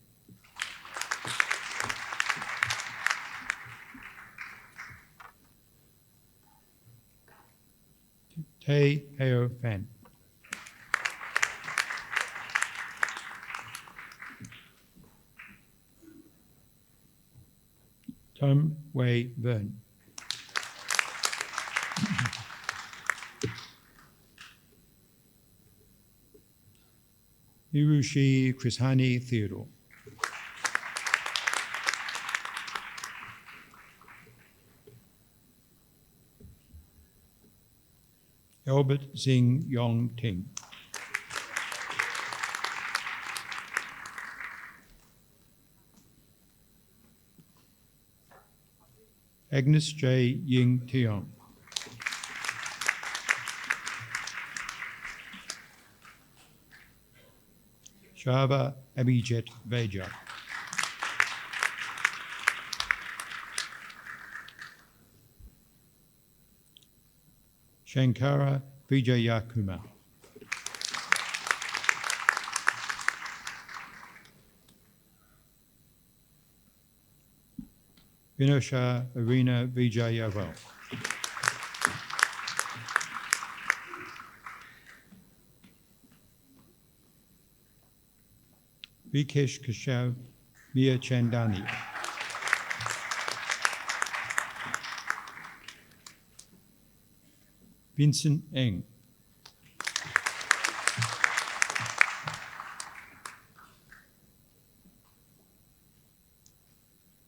Tay Heo Fan. Tom Wei Vern. Hirushi Krishani Theodore. Albert Xing Yong Ting. Agnes J. Ying Tiong. Shava Abhijet Veja. Shankara Vijayakumar. Vinosha Arena Vijayaval. Vikesh Kashav Mia Chandani. Vincent Eng.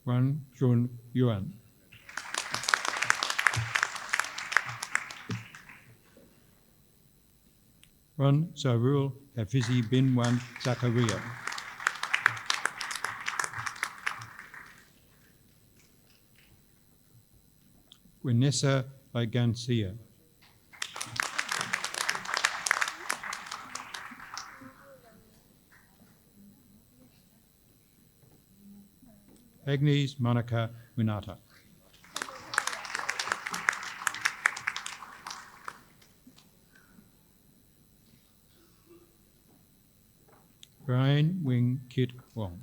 Wan Jun Yuan. Wan Zarul Hafizi bin Wan Zakaria. Vanessa Garcia. Agnes Monica Winata. Brian Wing Kit Wong.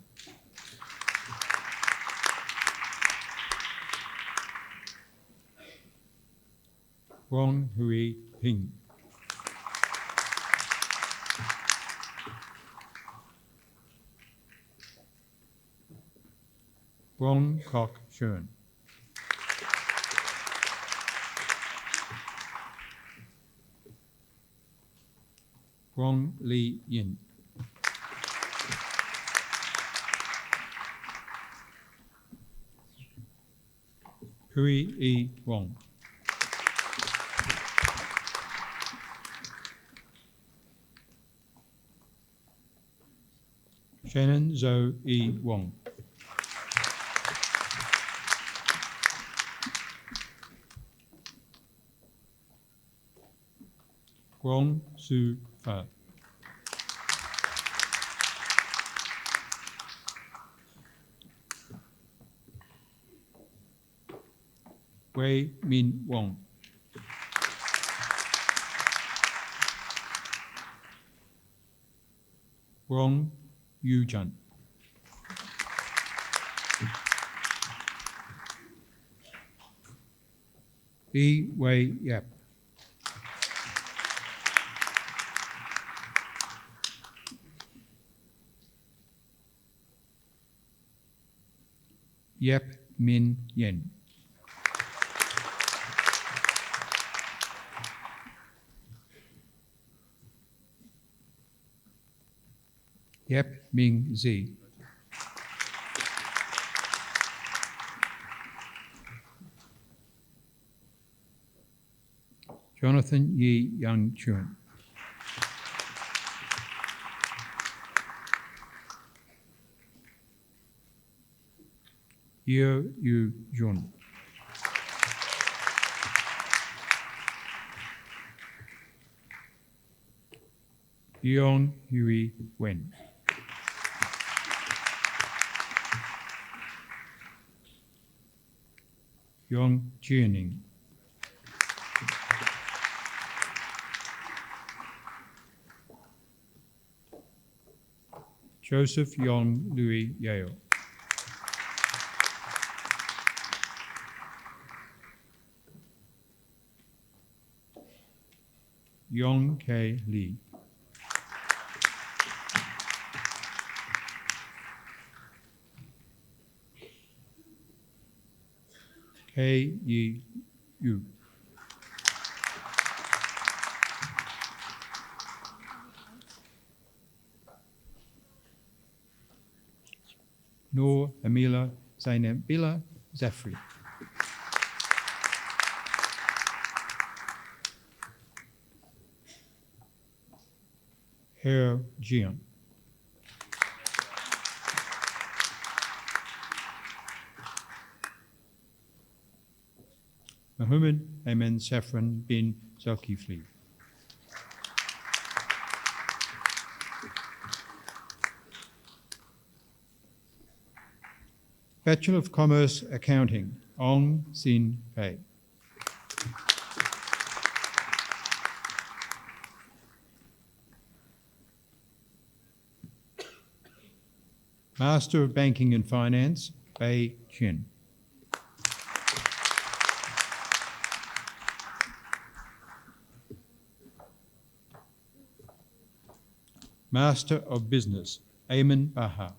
Wong Hui Ping. Wong Kok Shun. Wong Li Yin. Hui E. Wong. Shannon Zhou E. Wong. Wong Su Fa. Wei Min Wong. Wong Yu Jun. E. Wei Yap. Yap Min Yen. Yap Ming Z. Jonathan Yi Young Chun. Yeo Yu Jun. Yeong Hui Wen. Yong Jianing. Joseph Yong Louis Yale. Yong K. Lee. K. Yi Yu. Noor Amila Zainab Bila Zafri. Her Jian. Muhammad Ayman Safran bin Zulkifli. Bachelor of Commerce Accounting, Ong Sin Pei. Master of Banking and Finance, Bei Chin. Master of Business, Ayman Baha.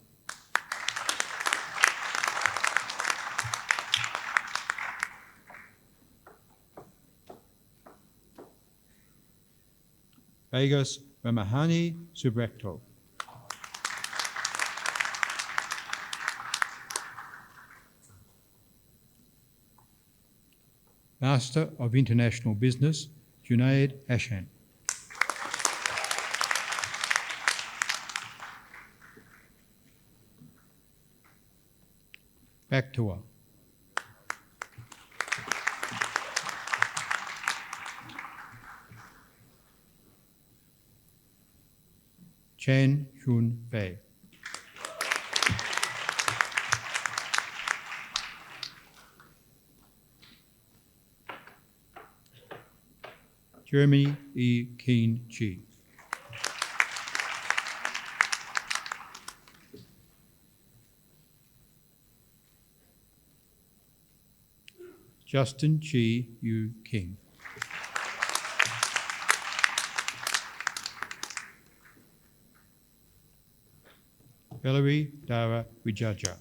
Vegas Ramahani Subrekto. Master of International Business, Junaid Hashan. Backtoa. Chen Shun Fei. Jeremy E. Keen Chi. Justin Chi Yu King. Valerie Dara Wijaja.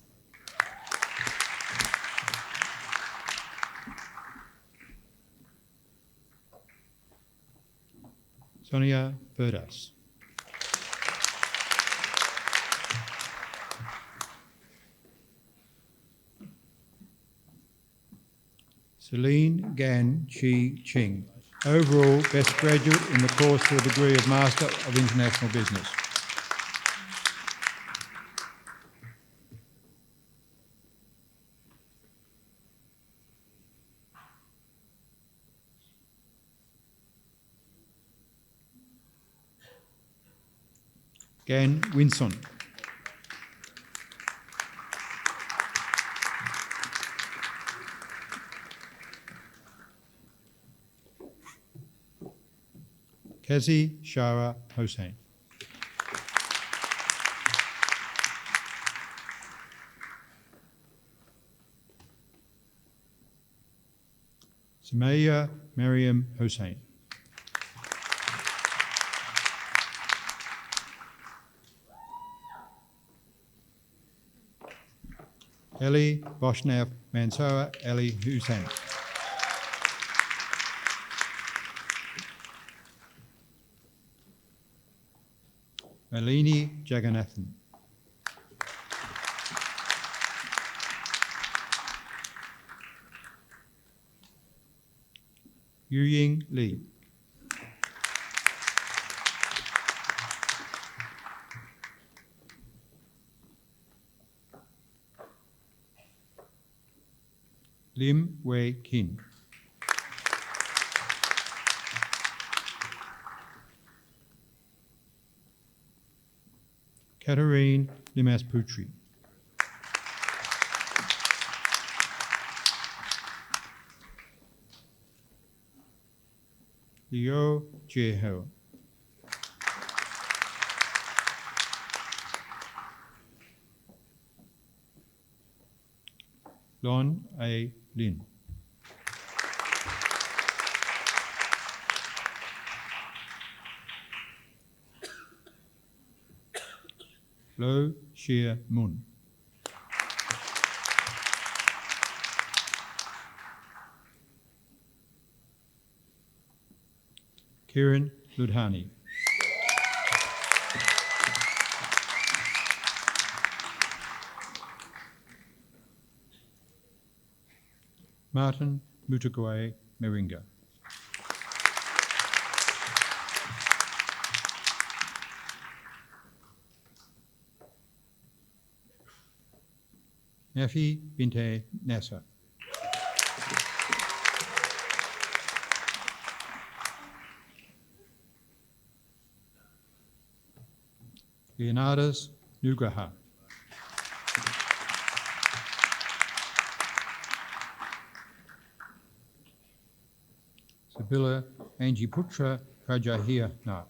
Sonia Verdas. Celine Gan Chi Ching. Overall Best Graduate in the course for a degree of Master of International Business. Gan Winson. Kazi Shara Hossain. Sumaya Mariam Hossain. Ali Boshnav Mansour Ali Hussain. Malini Jagannathan. Yuying Li. Lim Wei Kin. Katarine Limasputri. Leo Jeho. Lon A. Lin. Lo Shia Mun. Kiran Ludhani. Martin Mutugwe Meringa. Nafi Binte Nasser. Leonardus Nugraha. Sabila Anjiputra Prajahir Na.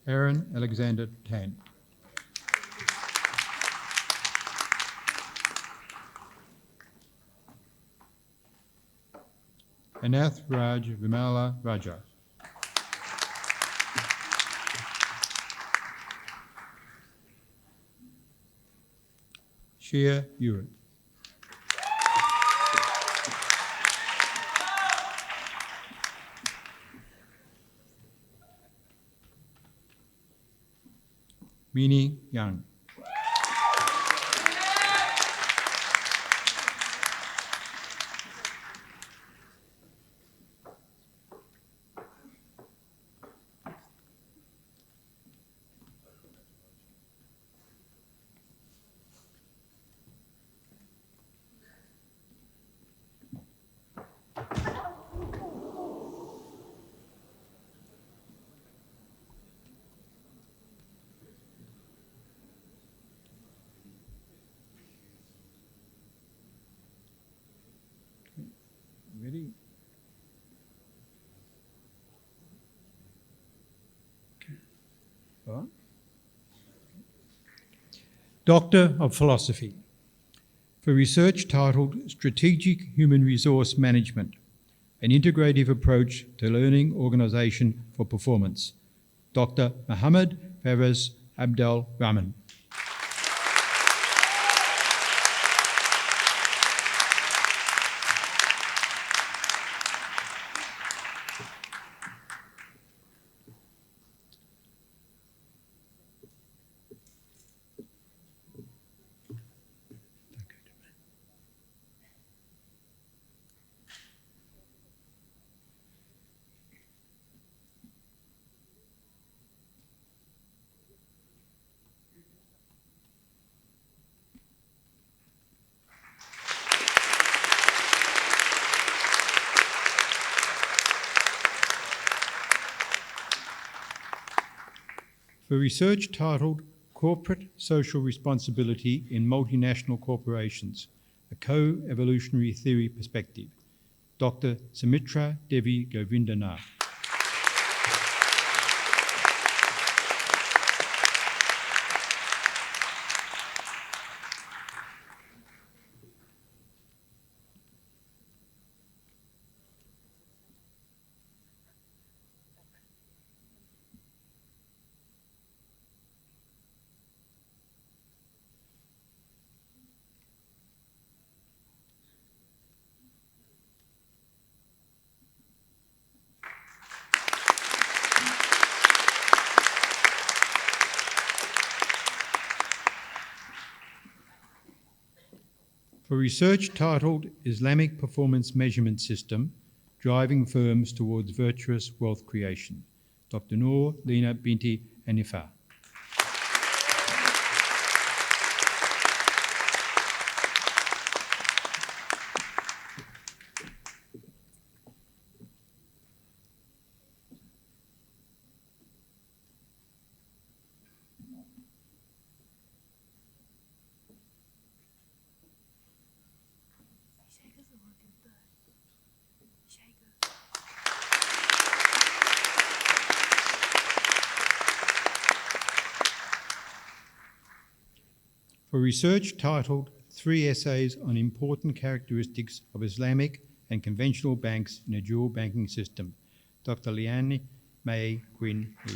Aaron Alexander Tan. Anath Raj Vimala Raja. Shia Ewart. Minnie Young. Ready? Okay. All right. Doctor of Philosophy, for research titled Strategic Human Resource Management, an integrative approach to learning organisation for performance, Dr. Muhammad Fawaz Abdel Rahman. For research titled Corporate Social Responsibility in Multinational Corporations, a Co-Evolutionary Theory Perspective, Dr. Sumitra Devi Govindanath. For research titled Islamic Performance Measurement System, Driving Firms Towards Virtuous Wealth Creation, Dr. Noor Lina Binti Hanifa. For research titled Three Essays on Important Characteristics of Islamic and Conventional Banks in a Dual Banking System, Dr. Liane May Quinn Lee.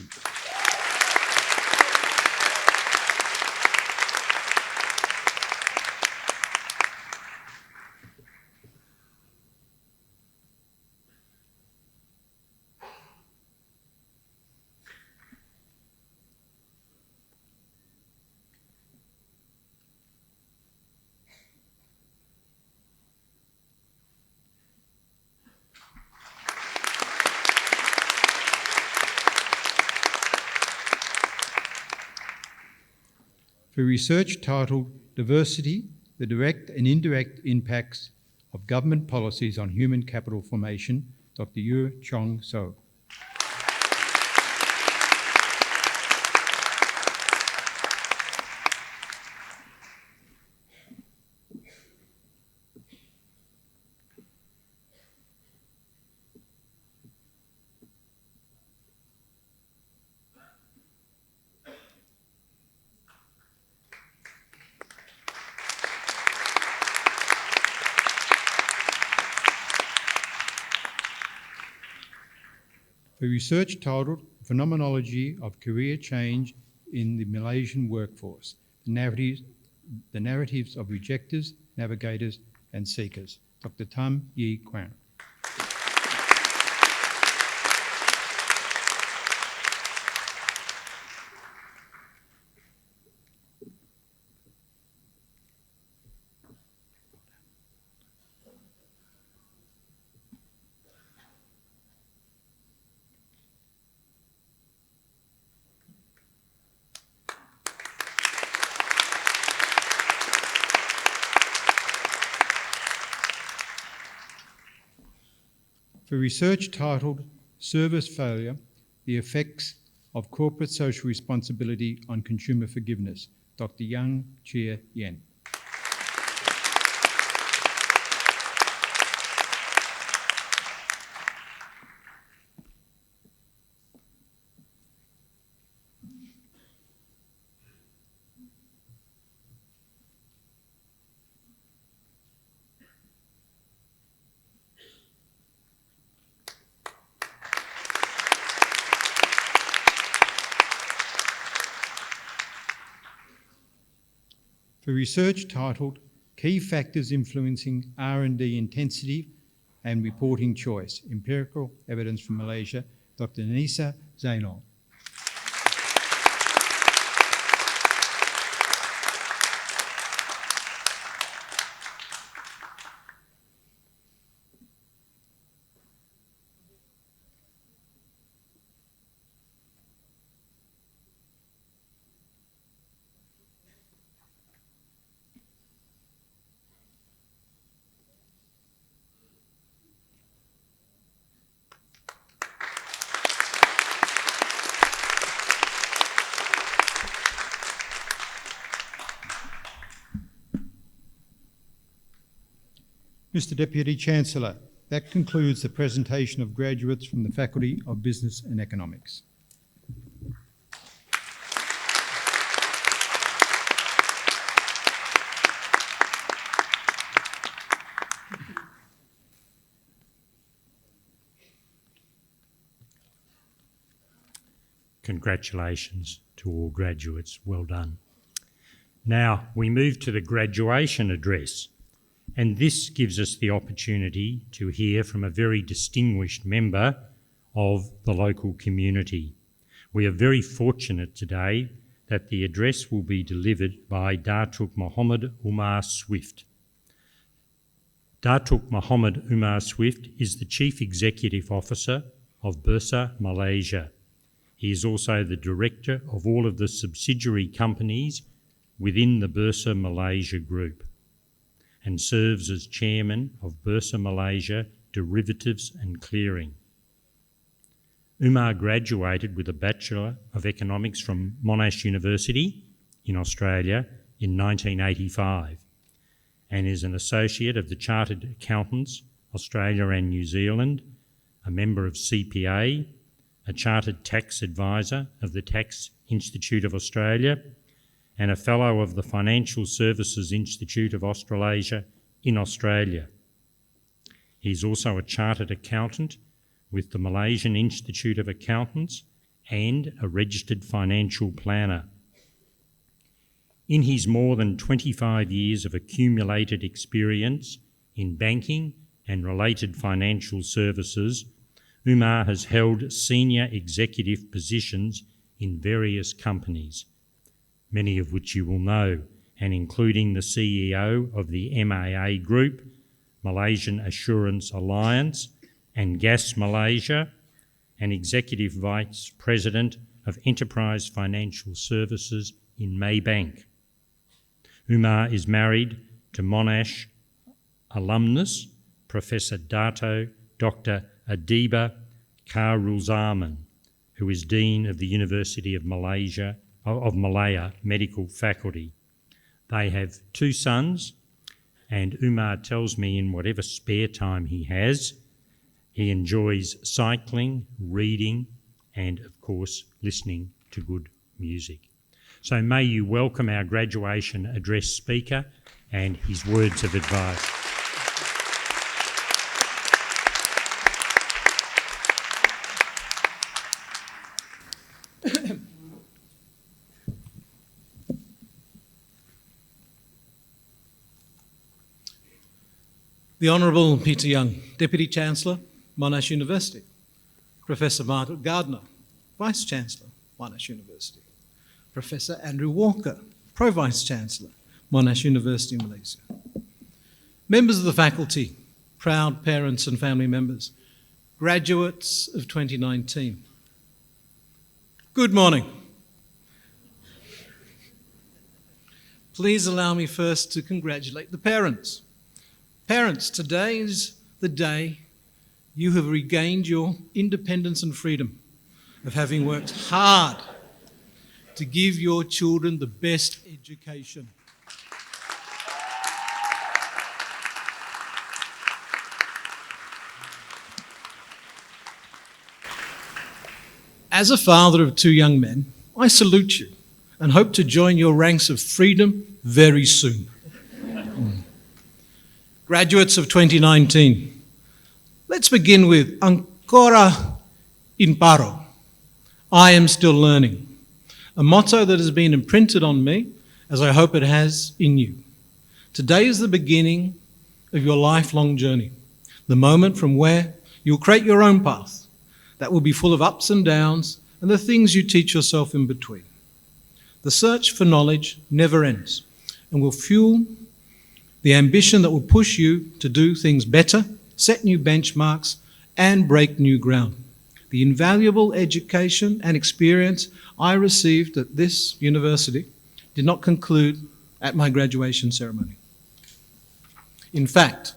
For research titled Diversity, the Direct and Indirect Impacts of Government Policies on Human Capital Formation, Dr. Yu Chong So. For research titled Phenomenology of Career Change in the Malaysian Workforce, the narratives of rejectors, navigators and seekers, Dr. Tam Yi Kwang. For research titled Service Failure, the Effects of Corporate Social Responsibility on Consumer Forgiveness, Dr. Yang Chia Yen. For research titled Key Factors Influencing R&D Intensity and Reporting Choice, Empirical Evidence from Malaysia, Dr. Nisa Zainal. Mr. Deputy Chancellor, that concludes the presentation of graduates from the Faculty of Business and Economics. Congratulations to all graduates. Well done. Now we move to the graduation address, and this gives us the opportunity to hear from a very distinguished member of the local community. We are very fortunate today that the address will be delivered by Datuk Muhammad Umar Swift. Datuk Muhammad Umar Swift is the Chief Executive Officer of Bursa Malaysia. He is also the Director of all of the subsidiary companies within the Bursa Malaysia Group, and serves as Chairman of Bursa Malaysia Derivatives and Clearing. Umar graduated with a Bachelor of Economics from Monash University in Australia in 1985 and is an Associate of the Chartered Accountants Australia and New Zealand, a member of CPA, a Chartered Tax Advisor of the Tax Institute of Australia, and a Fellow of the Financial Services Institute of Australasia in Australia. He is also a Chartered Accountant with the Malaysian Institute of Accountants and a Registered Financial Planner. In his more than 25 years of accumulated experience in banking and related financial services, Umar has held senior executive positions in various companies, many of which you will know, and including the CEO of the MAA Group, Malaysian Assurance Alliance, and Gas Malaysia, and Executive Vice President of Enterprise Financial Services in Maybank. Umar is married to Monash alumnus, Professor Dato Dr. Adiba Khairulzaman, who is Dean of the University of Malaya Medical Faculty. They have 2 sons, and Umar tells me in whatever spare time he has, he enjoys cycling, reading, and of course listening to good music. So may you welcome our graduation address speaker and his words of advice. The Honourable Peter Young, Deputy Chancellor, Monash University. Professor Margaret Gardner, Vice Chancellor, Monash University. Professor Andrew Walker, Pro-Vice Chancellor, Monash University, Malaysia. Members of the faculty, proud parents and family members, graduates of 2019. Good morning. Please allow me first to congratulate the parents. Parents, today is the day you have regained your independence and freedom of having worked hard to give your children the best education. As a father of two young men, I salute you and hope to join your ranks of freedom very soon. Graduates of 2019, let's begin with Ancora in paro. I am still learning, a motto that has been imprinted on me, as I hope it has in you. Today is the beginning of your lifelong journey, the moment from where you'll create your own path that will be full of ups and downs and the things you teach yourself in between. The search for knowledge never ends and will fuel the ambition that will push you to do things better, set new benchmarks, and break new ground. The invaluable education and experience I received at this university did not conclude at my graduation ceremony. In fact,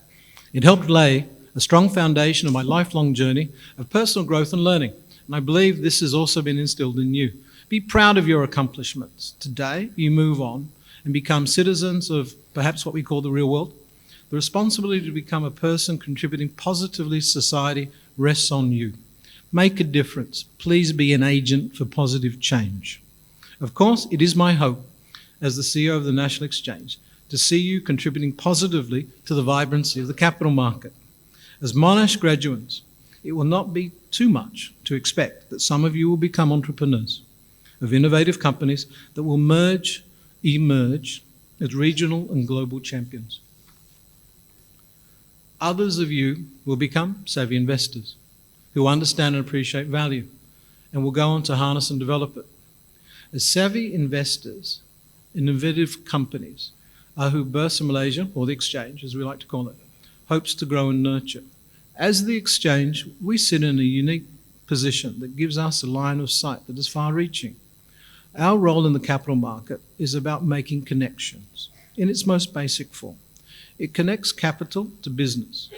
it helped lay a strong foundation of my lifelong journey of personal growth and learning, and I believe this has also been instilled in you. Be proud of your accomplishments. Today, you move on and become citizens of perhaps what we call the real world. The responsibility to become a person contributing positively to society rests on you. Make a difference. Please be an agent for positive change. Of course, it is my hope, as the CEO of the National Exchange, to see you contributing positively to the vibrancy of the capital market. As Monash graduates, it will not be too much to expect that some of you will become entrepreneurs of innovative companies that will emerge as regional and global champions. Others of you will become savvy investors who understand and appreciate value and will go on to harness and develop it. As savvy investors, innovative companies are who Bursa Malaysia, or the exchange as we like to call it, hopes to grow and nurture. As the exchange, we sit in a unique position that gives us a line of sight that is far-reaching. Our role in the capital market is about making connections in its most basic form. It connects capital to business,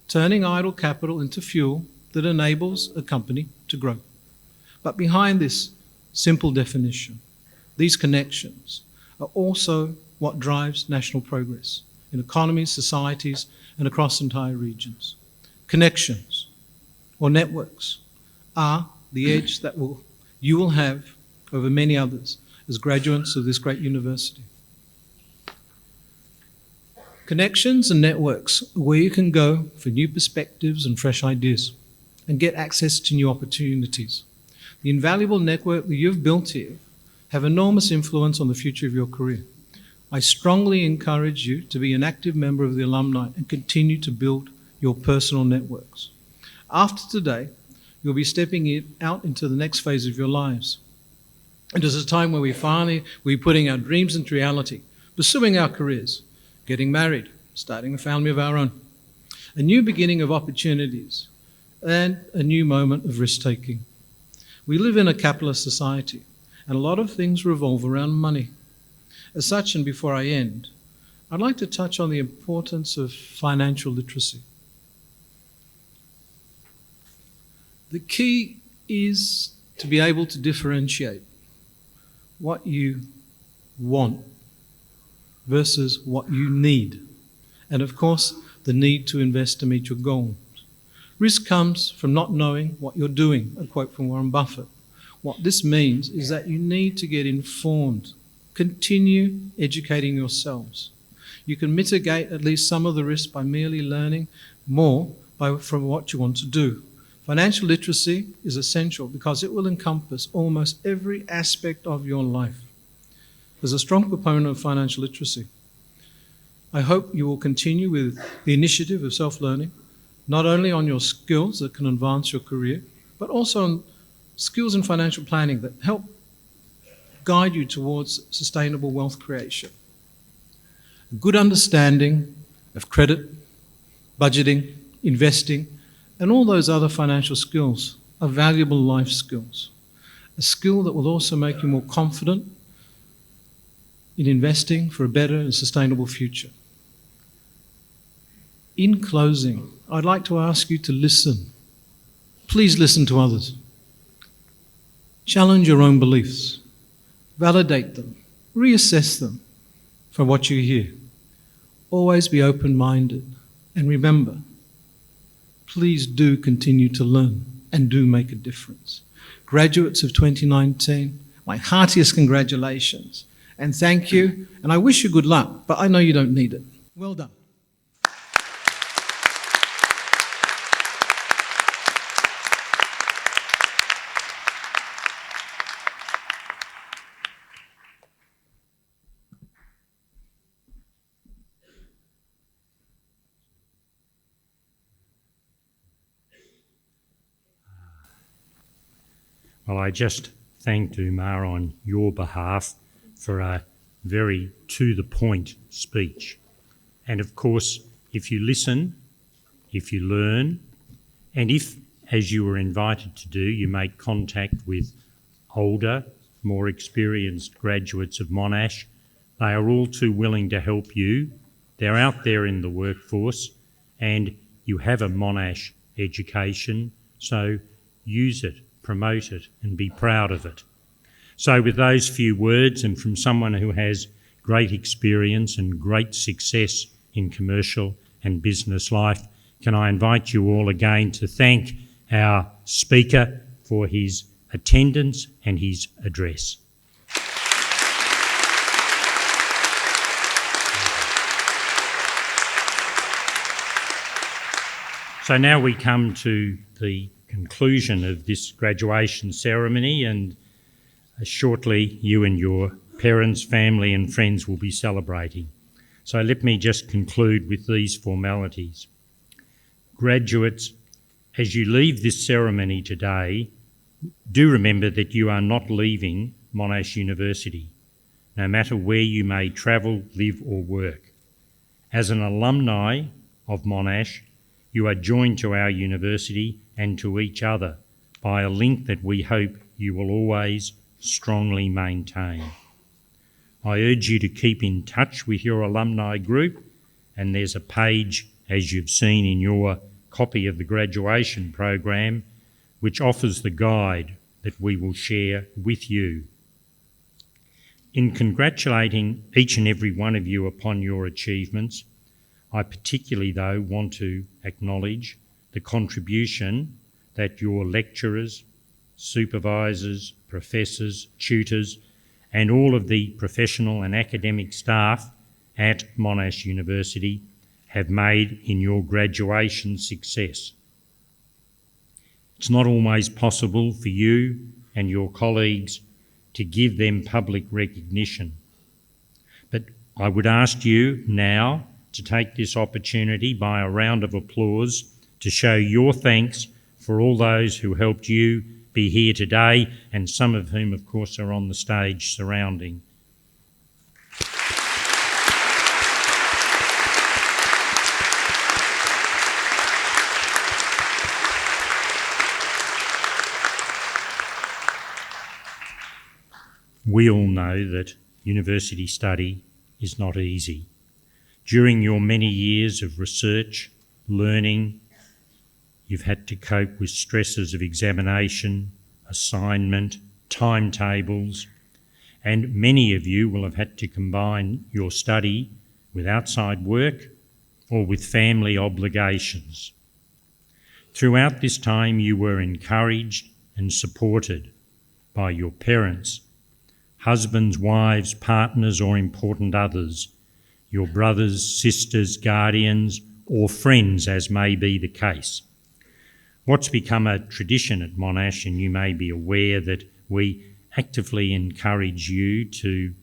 turning idle capital into fuel that enables a company to grow. But behind this simple definition, these connections are also what drives national progress in economies, societies, and across entire regions. Connections or networks are the edge that you will have over many others as graduates of this great university. Connections and networks are where you can go for new perspectives and fresh ideas and get access to new opportunities. The invaluable network that you've built here have enormous influence on the future of your career. I strongly encourage you to be an active member of the alumni and continue to build your personal networks. After today, you'll be stepping out into the next phase of your lives. It is a time where we're putting our dreams into reality, pursuing our careers, getting married, starting a family of our own, a new beginning of opportunities, and a new moment of risk-taking. We live in a capitalist society, and a lot of things revolve around money. As such, and before I end, I'd like to touch on the importance of financial literacy. The key is to be able to differentiate what you want versus what you need. And of course, the need to invest to meet your goals. Risk comes from not knowing what you're doing, a quote from Warren Buffett. What this means is that you need to get informed. Continue educating yourselves. You can mitigate at least some of the risk by merely learning more from what you want to do. Financial literacy is essential because it will encompass almost every aspect of your life. As a strong proponent of financial literacy, I hope you will continue with the initiative of self-learning, not only on your skills that can advance your career, but also on skills in financial planning that help guide you towards sustainable wealth creation. A good understanding of credit, budgeting, investing, and all those other financial skills are valuable life skills. A skill that will also make you more confident in investing for a better and sustainable future. In closing, I'd like to ask you to listen. Please listen to others. Challenge your own beliefs. Validate them. Reassess them for what you hear. Always be open-minded. And remember, please do continue to learn and do make a difference. Graduates of 2019, my heartiest congratulations and thank you, and I wish you good luck, but I know you don't need it. Well done. Well, I just thanked Umar on your behalf for a very to-the-point speech. And of course, if you listen, if you learn, and if, as you were invited to do, you make contact with older, more experienced graduates of Monash, they are all too willing to help you. They're out there in the workforce and you have a Monash education, so use it, promote it and be proud of it. So with those few words and from someone who has great experience and great success in commercial and business life, can I invite you all again to thank our speaker for his attendance and his address. So now we come to the conclusion of this graduation ceremony, and shortly you and your parents, family and friends will be celebrating. So let me just conclude with these formalities. Graduates, as you leave this ceremony today, do remember that you are not leaving Monash University, no matter where you may travel, live or work. As an alumni of Monash, you are joined to our university and to each other by a link that we hope you will always strongly maintain. I urge you to keep in touch with your alumni group, and there's a page, as you've seen in your copy of the graduation program, which offers the guide that we will share with you. In congratulating each and every one of you upon your achievements, I particularly, though, want to acknowledge the contribution that your lecturers, supervisors, professors, tutors, and all of the professional and academic staff at Monash University have made in your graduation success. It's not always possible for you and your colleagues to give them public recognition, but I would ask you now to take this opportunity by a round of applause to show your thanks for all those who helped you be here today, and some of whom, of course, are on the stage surrounding. We all know that university study is not easy. During your many years of research, learning, you've had to cope with stresses of examination, assignment, timetables, and many of you will have had to combine your study with outside work or with family obligations. Throughout this time, you were encouraged and supported by your parents, husbands, wives, partners, or important others, your brothers, sisters, guardians, or friends, as may be the case. What's become a tradition at Monash, and you may be aware that we actively encourage you to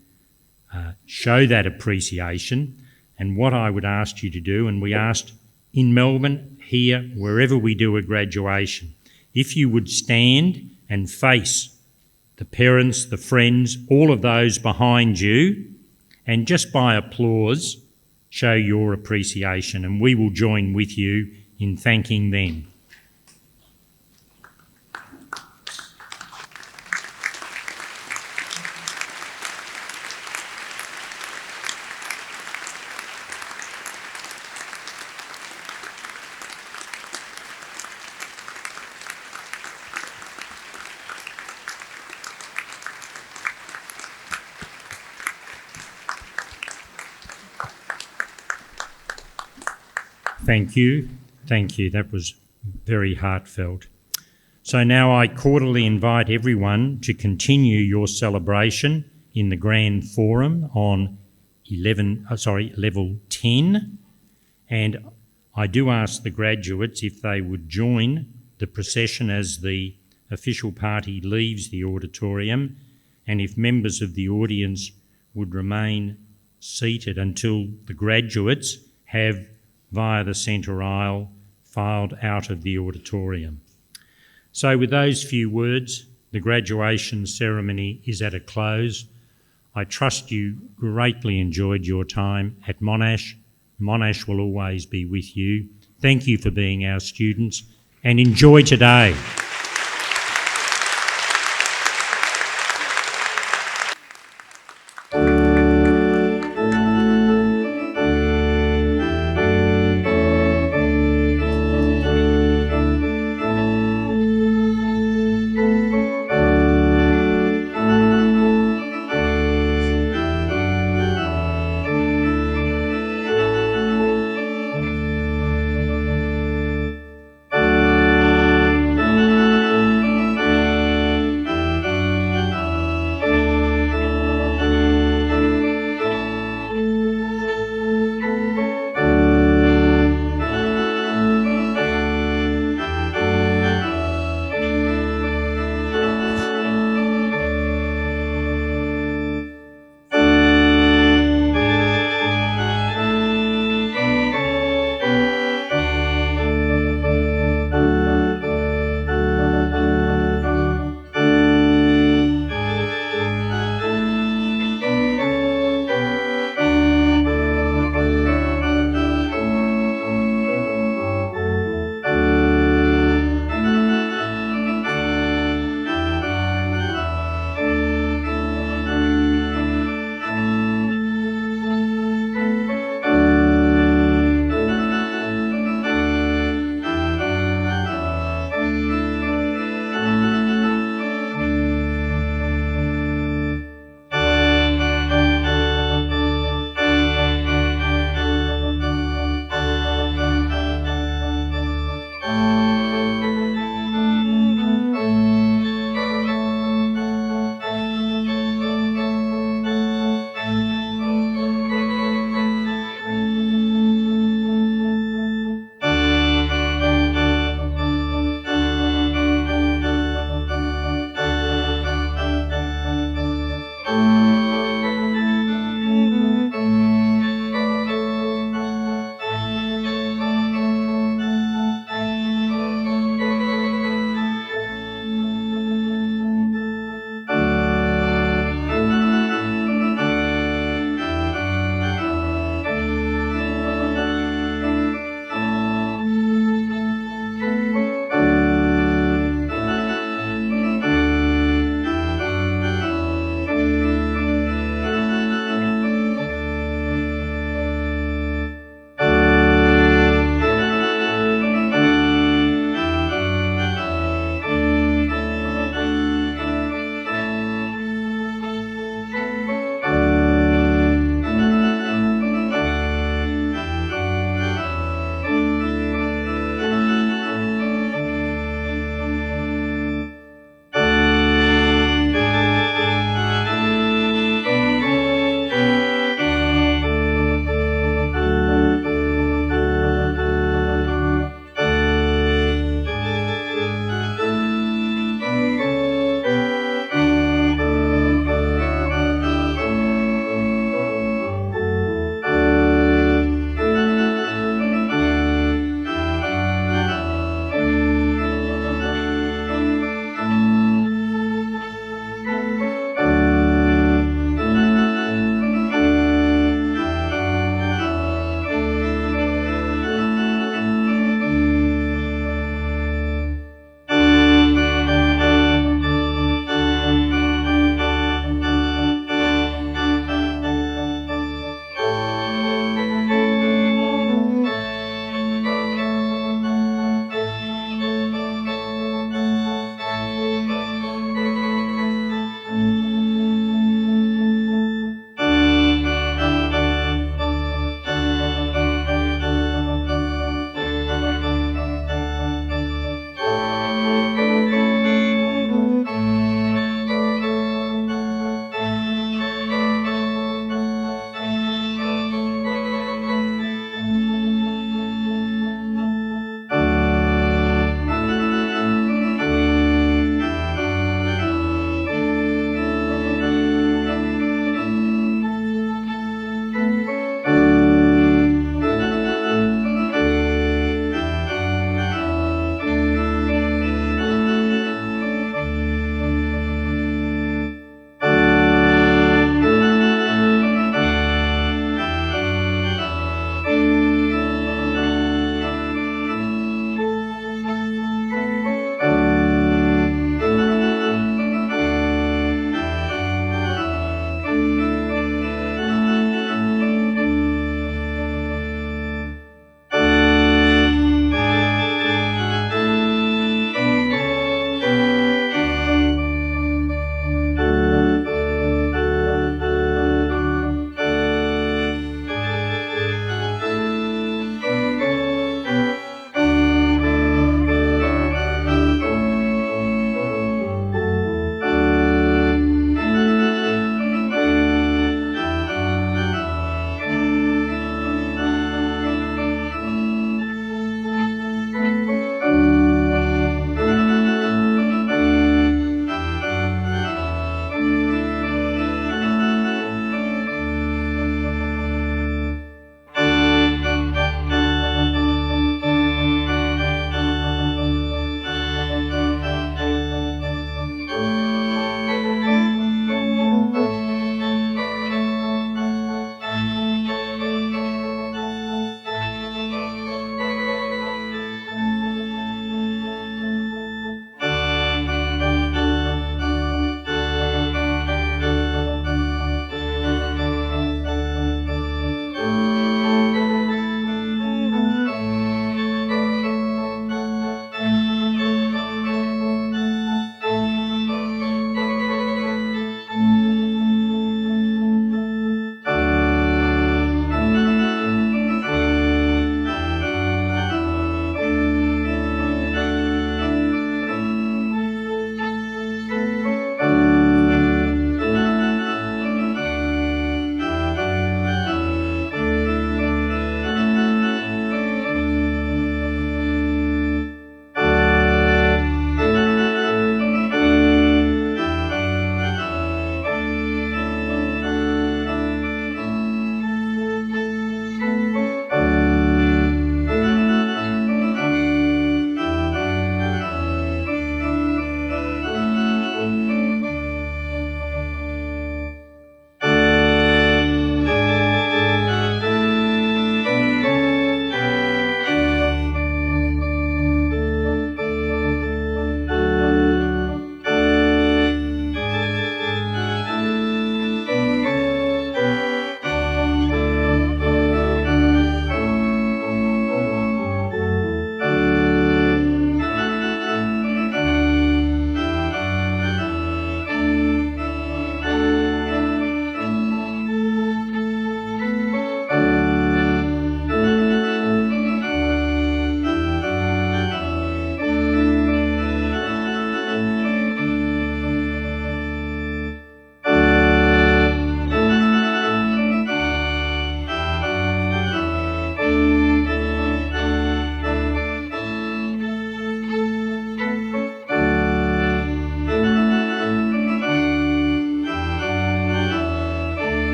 show that appreciation, and what I would ask you to do, and we asked in Melbourne, here, wherever we do a graduation, if you would stand and face the parents, the friends, all of those behind you, and just by applause, show your appreciation, and we will join with you in thanking them. Thank you. Thank you. That was very heartfelt. So now I cordially invite everyone to continue your celebration in the Grand Forum on level 10. And I do ask the graduates if they would join the procession as the official party leaves the auditorium, and if members of the audience would remain seated until the graduates have, via the centre aisle, filed out of the auditorium. So with those few words, the graduation ceremony is at a close. I trust you greatly enjoyed your time at Monash. Monash will always be with you. Thank you for being our students and enjoy today.